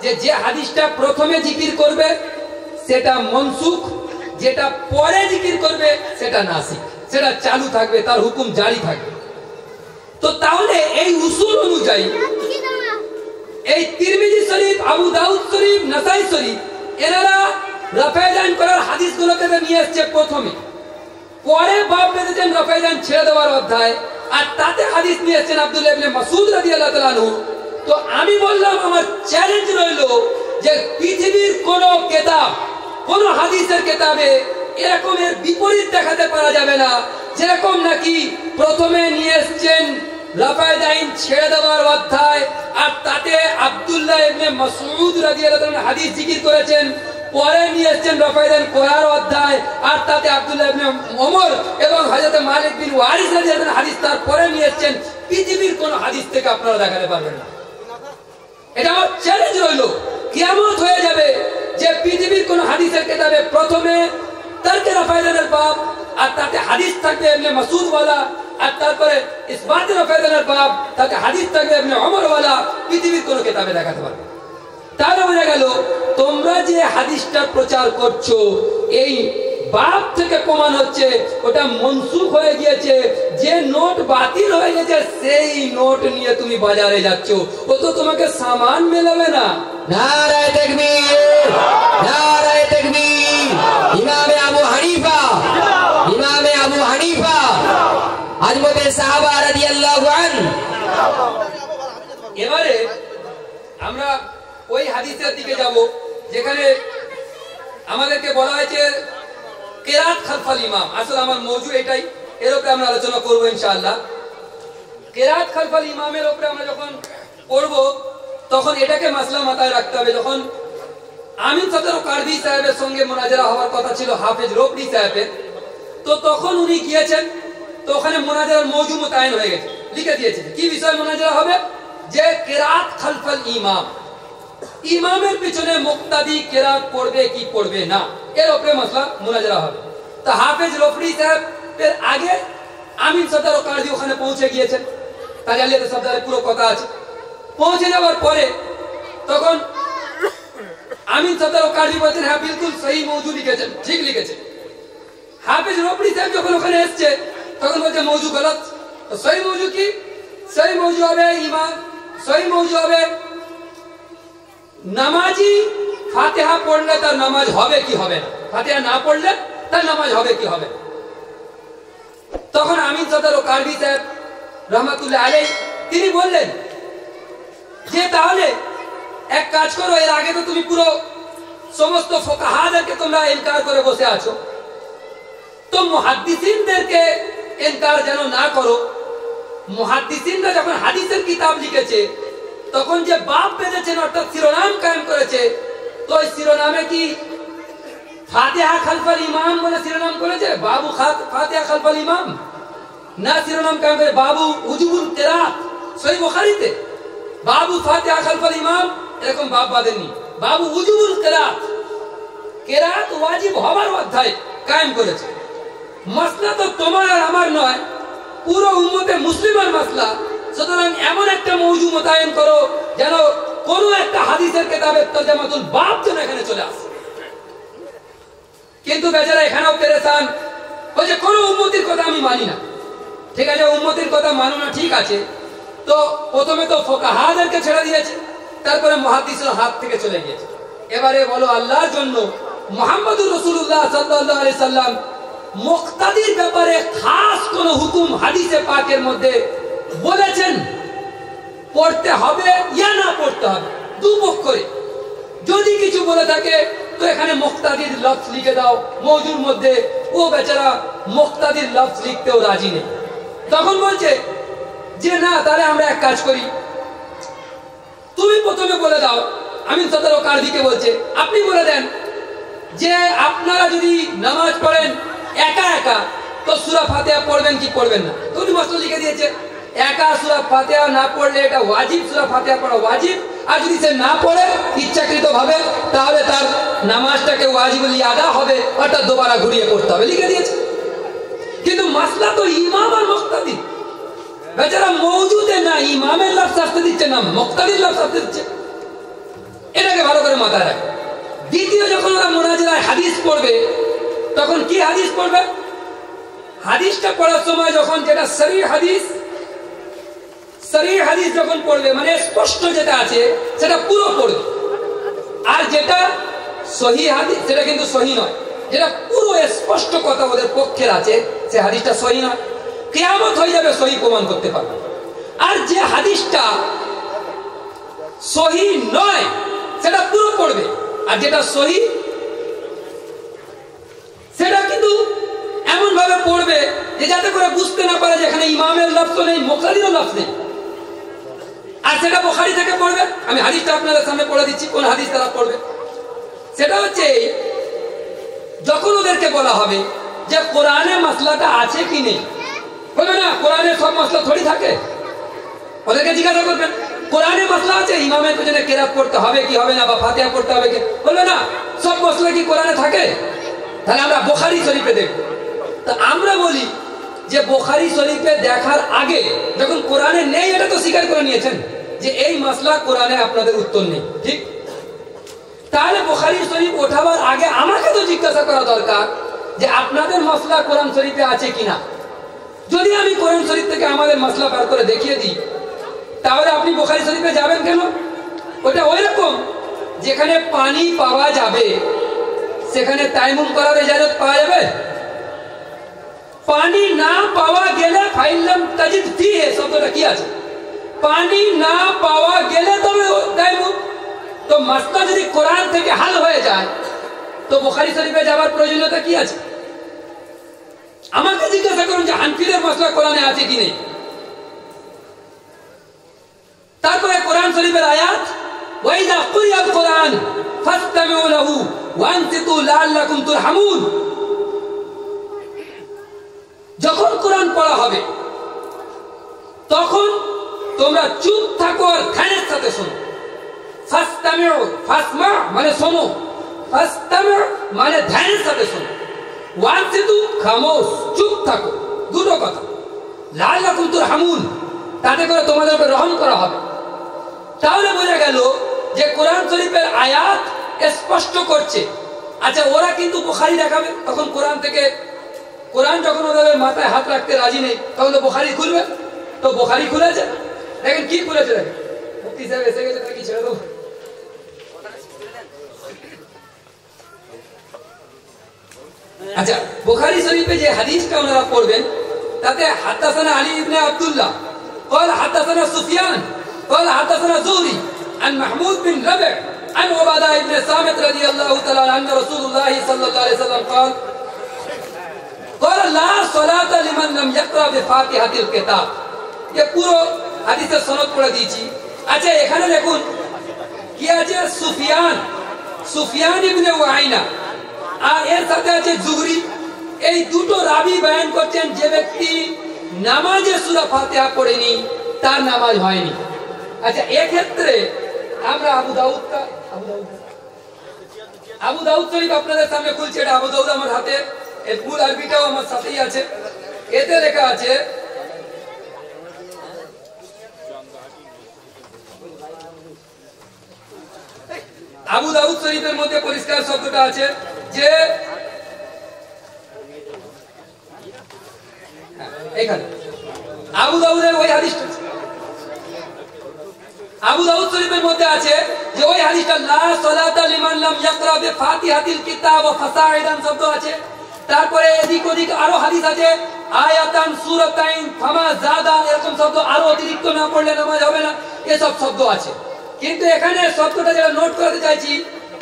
যে যে হাদিসটা প্রথমে জিকির করবে সেটা মানসুখ, যেটা পরে জিকির করবে সেটা নাসিখ, সেটা চালু থাকবে, তার হুকুম জারি থাকবে। তো তাহলে এই উসুল অনুযায়ী এই তিরমিজি শরীফ, আবু দাউদ শরীফ, নাসাই শরীফ এনারা রাফায়দান করার হাদিসগুলোকে নিয়ে এসছে প্রথমে, পরে বাব বেঁধেছেন রাফায়দান ছেড়ে দেওয়ার অধ্যায়, আর তাতে হাদিস নিয়ে এসেছেন আব্দুল্লাহ ইবনে মাসউদ রাদিয়াল্লাহু তাআলা আনহু তো আমি বললাম আমার চ্যালেঞ্জ রইল যে পৃথিবীর কোন কিতাব, কোন হাদিসের কিতাবে এরকমের বিপরীত দেখাতে পারা যাবে না, যেরকম নাকি প্রথমে নিয়ে এসেছেন রাফায়ে দাইন ছেড়ে দেওয়ার অধ্যায়, আর তাতে আব্দুল্লাহ ইবনে মাসউদ রাদিয়াল্লাহু তাআলা হাদিস জিকির করেছেন, পরে নিয়ে এসেছেন রাফায়ে দাইন কোরআন অধ্যায়, আর তাতে আব্দুল্লাহ ইবনে ওমর এবং হযরত মালিক বিন ওয়ারিস রাদিয়াল্লাহু তাআলা হাদিস তার পরে নিয়ে এসেছেন। পৃথিবীর কোন হাদিস থেকে আপনারা দেখাতে পারবেন না। এটা আমার চ্যালেঞ্জ রইল, কিয়ামত হয়ে যাবে যে পৃথিবীর কোন হাদিসের কিতাবে প্রথমে তারকে রাফায়ে দাইনের বাব, আর তাতে হাদিস থাকবে ইবনে মাসউদ ওয়ালা, আর তারপরে ইসবাতে রাফায়ে দাইনের বাব, তাতে হাদিস থাকবে ইবনে ওমর ওয়ালা। পৃথিবীর কোন কিতাবে দেখাতে পারবে। তাহলে বোঝা গেল তোমরা যে হাদিসটা প্রচার করছো, এই বাব থেকে প্রমাণ হচ্ছে ওটা মনসুখ হয়ে গিয়েছে। যে নোট বাতিল হয়ে গেছে সেই নোট নিয়ে তুমি বাজারে যাচ্ছ, ও তো তোমাকে সামান মেলাবে না। নারায়ে তাকবীর, নারায়ে তাকবীর। ইমামে আবু হানিফা হযরত সাহাবা রাদিয়াল্লাহু আনহু। এবারে আমরা ওই হাদিসের দিকে যাব যেখানে আমাদেরকে বলা হয়েছে কিরাত খালফাল ইমাম। আসলে আমার মওজু এটাই, এর উপরে আমরা আলোচনা করব ইনশাআল্লাহ। কিরাত খালফাল ইমামের উপরে আমরা যখন পড়ব তখন এটাকে মাসলা মাথায় রাখতে হবে। যখন আমিন সদর কারবি সাহেবের সঙ্গে মুনাজারা হওয়ার কথা ছিল হাফেজ রবড়ি সাহেবের, তো তখন উনি গিয়েছেন, তো ওখানে মুনাজারার মওজু মোতায়েন হয়ে গেছে, লিখে দিয়েছে কি বিষয় মুনাজারা হবে, যে কিরাত খালফাল ইমাম, ইমামের পিছনে মুক্তাদি কিরাত পড়বে কি পড়বে না, এর উপরে মাসলা মুনাজারা হবে। তো হাফেজ রবড়ি সাহেবের আগে আমিন সদর কারবি ওখানে পৌঁছে গিয়েছেন, তাজালিয়াত সদরের পুরো কথা আছে। পৌঁছে যাওয়ার পরে তখন আমিন সদর কারবি বলছেন হ্যাঁ বিলকুল সহি মওজু লিখেছেন, ঠিক লিখেছেন। হাফেজ রবড়ি সাহেব যখন ওখানে এসছে তখন বলছে মওজু গলত। তো সহি মওজু কি? সহি মওজু হবে ইমাম, সহি মওজু হবে নামাজি ফাতিহা পড়লে তার নামাজ হবে কি হবে না, ফাতিহা না পড়লে তার নামাজ হবে কি হবে। তখন আমিন সদর কারবি সাহেব রহমাতুল্লাহ আলাইহি তিনি বললেন যে তাহলে এক কাজ করো, এর আগে তো তুমি পুরো সমস্ত ফুকাহাদেরকে তোমরা ইনকার করে বসে আছো, তো মুহাদ্দিসিনদেরকে ইনকার যেন না করো। মুহাদ্দিসিনরা যখন হাদিসের কিতাব লিখেছে তখন যে বাব বেঁধেছেন অর্থাৎ শিরোনাম কায়েম করেছে, তো ওই শিরোনামে কি ফাতিহা খালফাল ইমাম বলে শিরোনাম করেছে, বাবু ফাতিহা খালফাল ইমাম না, শিরোনাম কায়েম করে বাবু উজুবুল কিরাত। সহিহ বুখারীতে বাবু ফাতিহা খালফাল ইমাম এরকম বাব বাঁধেননি, বাবু উজুবুল কিরাত, কিরাত ওয়াজিব হওয়ার অধ্যায় কায়েম করেছে। মাসলা তো তোমার আর আমার নয়, পুরো উম্মতে মুসলিমের মাসলা। সুতরাং এমন একটা মওজু মোতায়েন করো যেন কোন একটা হাদিসের কিতাবের তরজমাতুল বাব যেন এখানে চলে আসে। কিন্তু বেচারা এখানেও পেরেশান, বলছে কোন উম্মতির কথা আমি মানি না। ঠিক আছে, উম্মতির কথা মানো না, ঠিক আছে। তো প্রথমে তো ফুকাহাদেরকে ছেড়ে দিয়েছে, তারপরে মুহাদ্দিসের হাত থেকে চলে গিয়েছে। এবারে বলো আল্লাহর জন্য মুহাম্মদুর রাসূলুল্লাহ সাল্লাল্লাহু আলাইহি সাল্লাম মুক্তাদির ব্যাপারে খাস কোন হুকুম হাদিসে পাকের মধ্যে বলেছেন পড়তে হবে ইয়া না পড়তে হবে? দুপক্ষে যদি কিছু বলে থাকে তো এখানে মুক্তাদির লফজ লিখে দাও মওজুর মধ্যে। ও বেচারা মুক্তাদির লফজ লিখতেও রাজি নেই। তখন বলছে যে না, তাহলে আমরা এক কাজ করি, তুমি প্রথমে বলে দাও। আমিন সদর কারবিকে বলছে আপনি বলে দেন যে আপনারা যদি নামাজ পড়েন একা একা তো সূরা ফাতিহা পড়বেন কি পড়বেন না। তো উনি মাসলা লিখে দিয়েছে একা সূরা ফাতিহা না পড়লে এটা ওয়াজিব, সূরা ফাতিহা পড়া ওয়াজিব, আর যদি সে না পড়ে ইচ্ছাকৃত ভাবে তাহলে তার নামাজটাকে ওয়াজিব আদা হবে, অর্থাৎ দুবারা ঘুরিয়ে পড়তে হবে, লিখে দিয়েছে। কিন্তু মাসলা তো ইমাম আর মুক্তাদি, বেচারা মওজুদে না ইমামের লফজ শাস্তি দিচ্ছে না মুক্তাদির লফজ শাস্তি দিচ্ছে। এটাকে ভালো করে মাথায় রাখ। দ্বিতীয় যখন ওরা মুনাজারায় হাদিস পড়বে তখন কি হাদিস পড়বে? হাদিসটা পড়ার সময় যখন যেটা সহিহ হাদিস যখন পড়বে মানে স্পষ্ট যেটা আছে সেটা পুরো পড়বে, আর যেটা সহিহ হাদিস সেটা কিন্তু সহিহ নয়, যেটা পুরো স্পষ্ট কথা ওদের পক্ষের আছে সে হাদিসটা সহিহ নয়। কিয়ামত হয়ে যাবে সহিহ প্রমাণ করতে পারবে। আর যে হাদিসটা সহি নয় সেটা পুরো পড়বে, আর যেটা সহি সেটা কিন্তু এমন ভাবে পড়বে যে যাতে করে বুঝতে না পারে যে এখানে ইমামের লফজ নেই, মুখতাদিরও লফজ নেই, আর সেটা বুখারী থেকে পড়বে। আমি হাদিসটা আপনাদের সামনে পড়ে দিচ্ছি, কোন হাদিস তারা পড়বে। সেটা হচ্ছে যখন ওদেরকে বলা হবে যে কোরআনে মাসলাটা আছে কি নেই, বলবে না কোরআনে সব মাসলা থোড়ি থাকে। ওদেরকে জিজ্ঞাসা করবেন কোরআনে মাসলা আছে, ইমামের পেছনে কেরাত পড়তে হবে কি হবে না, বা ফাতিহা পড়তে হবে কি, বলবে না সব মাসলা কি কোরআনে থাকে, তাহলে আমরা বুখারী শরীফে দেখব। তো আমরা বলি যে বুখারী শরীফে দেখার আগে যখন কোরআনে নেই এটা তো স্বীকার করে নিয়েছেন যে এই মাসলা কোরআনে আপনাদের উত্তর নেই, ঠিক? তাহলে বুখারী শরীফ ওঠাবার আগে আমাকে তো জিজ্ঞাসা করা দরকার যে আপনাদের মাসলা কোরআন শরীফে আছে কিনা। যদি আমি কোরআন শরীফ থেকে আমাদের মাসলা বার করে দেখিয়ে দিই, তাহলে আপনি বুখারী শরীফে যাবেন কেন? ওটা ওইরকম যেখানে পানি পাওয়া যাবে সেখানে তায়াম্মুম করার ইজাজত পাওয়া যাবে। পানি না পাওয়া গেলে ফাইলাম তাজিদ ফিহি শব্দটা কি আছে, পানি না পাওয়া গেলে তবে তায়াম্মুম। তো মাসলা যদি কোরআন থেকে হাল হয়ে যায় তো বুখারী শরীফে যাওয়ার প্রয়োজনীয়তা কি আছে? আমাকে জিজ্ঞাসা করুন যে হানফিদের মাসলা কোরআনে আছে কি নেই। তারপরে কোরআন শরীফের আয়াত ওয়াইদা কুরিয়াল কোরআন ফাসতামিউ লাহু ওয়ানসিতু লাআল্লাকুম তুরহামুন। যখন কোরআন পড়া হবে তখন তোমরা চুপ থাকো আর ধ্যানের সাথে শোনো। ফাসতামিউ, ফাসমা মানে শোনো, ফাসতামিউ মানে ধ্যানের সাথে শোনো, ওয়ানসিতু খামোশ চুপ থাকো, দুটো কথা। লাআল্লাকুম তুরহামুন তাতে করে তোমাদের উপর রহম করা হবে। তাহলে বোঝা গেল যে কোরআন শরীফের আয়াত স্পষ্ট করছে। আচ্ছা ওরা কিন্তু বুখারী দেখাবে, তখন কোরআন থেকে, কোরআন যখন ওদের মাথায় হাত রাখতে রাজি নেই তখন তো বুখারী খুলবে। তো বুখারী খুলেছে, দেখেন কি খুলেছে, দেখেন মুফতি সাহেব এসে গেছে, কি ছেড়ে দেবো। আচ্ছা বুখারী শরীফে যে হাদিসটা ওনারা পড়বেন তাতে হাদাসানা আলী ইবনে আব্দুল্লাহ قال حدثنا سفيان قال حدثنا زهري عن محمود بن ربع عن عبادة بن صامت رضي الله تعالى عنه رسول الله صلى الله عليه وسلم قال لا صلاة لمن لم يقرأ بفاتحة الكتاب। ये पूरा হাদিসের সনদ পড়ে দিয়েছি। আচ্ছা এখানে দেখুন কি আছে, সুফিয়ান ইবনে উয়াইনা আর এর সাথে আছে জুহরি। এই দুটো রাবি বয়ান করছেন যে ব্যক্তি নামাজে সূরা ফাতিহা পড়েনি তার নামাজ হয়নি। আচ্ছা এই ক্ষেত্রে আমরা আবু দাউদ শরীফ আপনাদের সামনে খুলছি। এটা আবু দাউদ আমার হাতে, এর মূল আরবিটাও আমার সাথেই আছে। এতে লেখা আছে আবু দাউদ শরীফের মধ্যে পরিষ্কার শব্দটা আছে যে এখানে আবু দাউদের ওই হাদিসটা, আবু দাউদ শরীফের মধ্যে আছে যে ওই হাদিসটা লা সালাতা লিমান লাম ইয়াকরা বিফাতিহাতিল কিতাব ওয়া ফাসাইদান শব্দ আছে। তারপরে এদিক ওদিক আরো হাদিস আছে আয়াতান সূরাতাইন ফামা জাদা, এরকম শব্দ আরো অতিরিক্ত না পড়লে নামাজ হবে না, এসব শব্দ আছে। কিন্তু এখানে শব্দটা যেটা নোট করতে চাইছি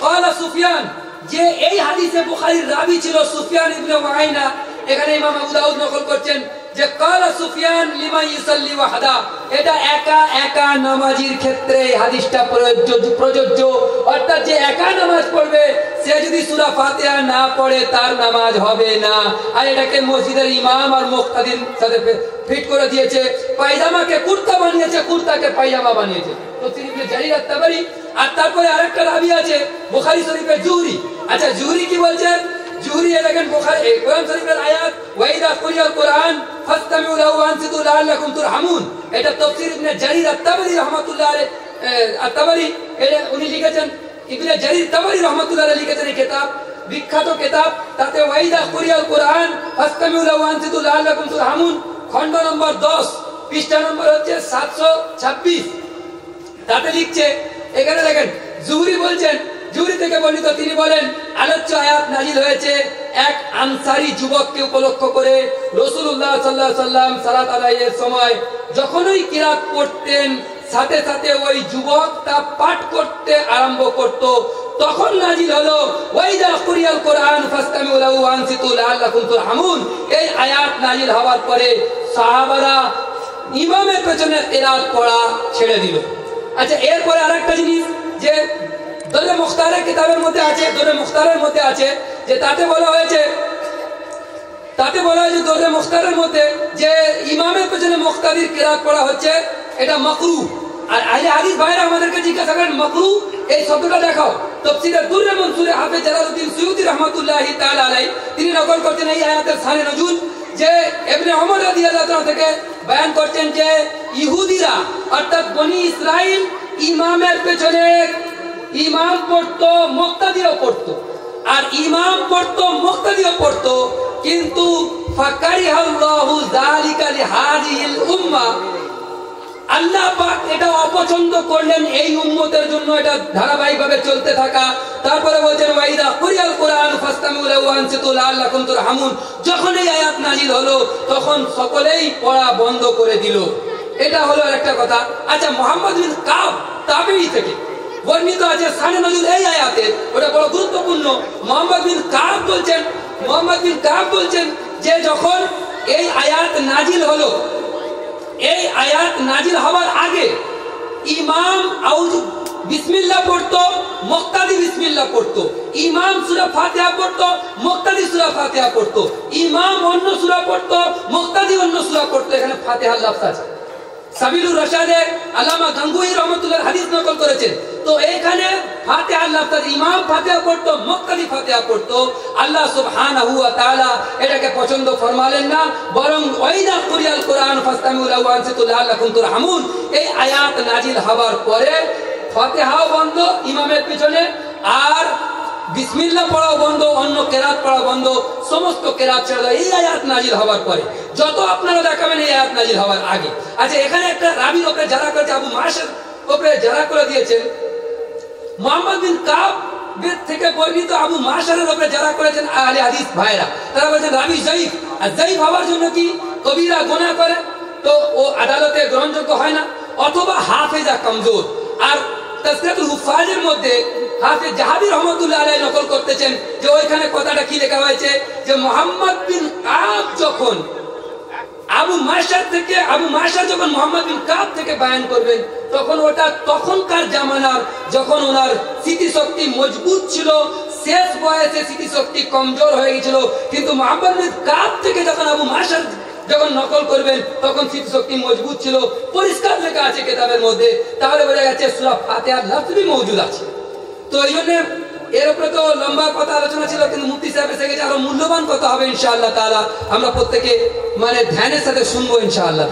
ক্বালা সুফিয়ান, যে এই হাদিসে বুখারীর রাবি ছিল সুফিয়ান ইবনে উয়াইনা। এখানে ইমাম আবু দাউদ নকল করছেন যে ক্বালা সুফিয়ান লিমা ইউসাল্লি ওয়াহদা, এটা একা একা নামাজীর ক্ষেত্রে এই হাদিসটা প্রযোজ্য। অর্থাৎ যে একা নামাজ পড়বে সে যদি সূরা ফাতিহা না পড়ে তার নামাজ হবে না। আর এটাকে মসজিদের ইমাম আর মুক্তাদির সাথে ফিট করে দিয়েছে। পায়জামাকে কুর্তা বানিয়েছে, কুর্তাকে পায়জামা বানিয়েছে। তো তিনি জারির আত-তাবারি। আর তারপরে আরেকটা রাবি আছে বুখারী শরীফে জুহরি। আচ্ছা জুহরি কি বলছেন? জুহরি দেখেন বুখারী কোরআন শরীফের আয়াত ওয়াইদা কুরিয়াল কোরআন ফাসতামিউ লাহু ওয়ানসিতু লাআল্লাকুম তুরহামুন। এটা তাফসীর ইবনে জারির আত-তাবারি রাহমাতুল্লাহ আলাইহি, আত-তাবারি এটা উনি লিখেছেন, ইবনে জারির তাবারি রাহমাতুল্লাহ আলাইহি লিখেছেন এই কিতাব, বিখ্যাত কিতাব। তাতে ওয়াইদা কুরিয়াল কোরআন ফাসতামিউ লাহু ওয়ানসিতু লাআল্লাকুম তুরহামুন, খণ্ড নম্বর 10 পৃষ্ঠা নম্বর হচ্ছে 726। তাতে লিখছে, এখানে দেখেন জুহরি বলছেন, জুহরি থেকে বর্ণিত, তিনি বলেন আলোচ্য আয়াত নাজিল হয়েছে এক আনসারী যুবককে উপলক্ষ করে। রাসূলুল্লাহ সাল্লাল্লাহু আলাইহি ওয়াসাল্লাম সালাত আদায়ের সময় যখনই কিরাত পড়তেন সাথে সাথে ওই যুবকটা পাঠ করতে আরম্ভ করত। তখন নাজিল হলো ওয়াইদা কুরিয়াল কোরআন ফাসতামিউ লাহু ওয়া আনসিতু লাআল্লাকুম তুরহামুন। এই আয়াত নাজিল হওয়ার পরে সাহাবারা ইমামের পেছনে কিরাত পড়া ছেড়ে দিল। আচ্ছা, এরপরে আরেকটা জিনিস যে দরে মুখতারের কিতাবের মধ্যে আছে, দরে মুখতারের মধ্যে আছে যে তাতে বলা হয়েছে দরে মুখতারের মধ্যে যে ইমামের পেছনে মুক্তাদির কিরাত পড়া হচ্ছে এটা মাকরুহ। আর আহলে হাদিস ভাইরা আমাদেরকে জিজ্ঞাসা করেন মাকরুহ এই শব্দটা দেখাও। তাফসীরে দুররে মনসুরে হাফেজ জালালউদ্দিন সুয়ুতী রাহমাতুল্লাহি তাআলা আলাইহি তিনি নকল করছেন এই আয়াতের শানে নজুল যে ইবনে ওমর রাদিয়াল্লাহু তাআলা থেকে বয়ান করছেন যে ইহুদিরা অর্থাৎ বনি ইসরাইল ইমামের পেছনে ইমাম পড়তো, মুক্তাদিও পড়তো, আর ইমাম পড়তো মুক্তাদিও পড়তো, কিন্তু ফাকারিহাল্লাহু যালিকা লিহাদিহিল উম্মাহ, আল্লাহ পাক এটা অপছন্দ করলেন এই উম্মতের জন্য এটা ধারাবাহিকভাবে চলতে থাকা। তারপরে বলছেন ওয়াইদা কুরিয়াল কোরআন ফাসতামিউ লাহু ওয়া আনসিতু লাআল্লাকুম তুরহামুন। যখন এই আয়াত নাজিল হলো তখন সকলেই পড়া বন্ধ করে দিল। এটা হলো একটা কথা। আচ্ছা, মুহাম্মদ বিন কাব তাবেঈ থেকে বর্ণিত আছে শানে নজুল এই আয়াতের, ওটা বড় গুরুত্বপূর্ণ। মুহাম্মদ বিন কাব বলছেন যে যখন এই আয়াত নাজিল হলো, এই আয়াত নাজিল হওয়ার আগে ইমাম আউযু বিসমিল্লাহ পড়তো, মুক্তাদি বিসমিল্লাহ পড়তো, ইমাম সূরা ফাতিহা পড়তো, মুক্তাদি সূরা ফাতিহা পড়তো, ইমাম অন্য সূরা পড়তো, মুক্তাদি অন্য সূরা পড়তো। এখানে ফাতিহার লফজ আছে। সাবিলুর রশাদে আল্লামা গাঙ্গুহি রহমাতুল্লাহ হাদিস নকল করেছেন। তো এখানে ফাতিহার লফজ ইমাম ফাতিহা পড়তো, মুক্তাদি ফাতিহা পড়তো। আল্লাহ সুবহানাহু ওয়া তাআলা এটাকে পছন্দ ফরমালেন না, বরং ওয়াইদা কুরিয়াল কোরআন ফাসতামিউ লাহু ওয়া আনসিতু লাআল্লাকুম তুরহামুন এই আয়াত নাজিল হওয়ার পরে ফাতিহাও বন্ধ ইমামের পিছনে, আর বিসমিল্লাহ পড়াও বন্ধ, অন্য কেরাত পড়া বন্ধ, সমস্ত কেরাত ছেড়ে দেয় এই আয়াত নাজিল হওয়ার পরে। যত আপনারা দেখাবেন এই আয়াত নাজিল হওয়ার আগে। আচ্ছা, এখানে একটা রাবীর উপরে যারা করেছে, আবু মাশার উপরে যারা করে দিয়েছেন, মুহাম্মদ বিন কাব থেকে বর্ণিত আবু মাশারের উপরে যারা করেছেন আহলে হাদিস ভাইরা, তারা বলেছেন রাবী যায়ীফ। আর যায়ীফ হওয়ার জন্য কি কবিরা গুনাহ করে তো ও আদালতে গ্রহণযোগ্য হয় না, অথবা হাফেজা কমজোর। আর তাসকিরাতুল হুফাজের মধ্যে হাফেজ জাহাবি রহমাতুল্লাহ আলাইহি নকল করতেছেন যে ওইখানে কথাটা কি লেখা হয়েছে যে মুহাম্মদ বিন কাব যখন আবু মাশার যখন মুহাম্মদ বিন কাব থেকে বয়ান করবেন তখন ওটা তখনকার জামানার, যখন ওনার স্মৃতিশক্তি মজবুত ছিল, শেষ বয়সে স্মৃতিশক্তি কমজোর হয়ে গেছিল। কিন্তু মুহাম্মদ বিন কাব থেকে যখন আবু মাশার যখন নকল করবেন তখন স্মৃতিশক্তি মজবুত ছিল। পরিষ্কার লেখা আছে কিতাবের মধ্যে, তাহলে বোঝা যাচ্ছে সূরা ফাতিহার লফজ মওজুদ আছে। তো এই জন্য এর উপরে তো লম্বা কথা আলোচনা ছিল, কিন্তু মুফতি সাহেব এসে গেছে, আরো মূল্যবান কথা হবে ইনশাআল্লাহ তাআলা। আমরা প্রত্যেকে ধ্যানের সাথে শুনবো ইনশাআল্লাহ।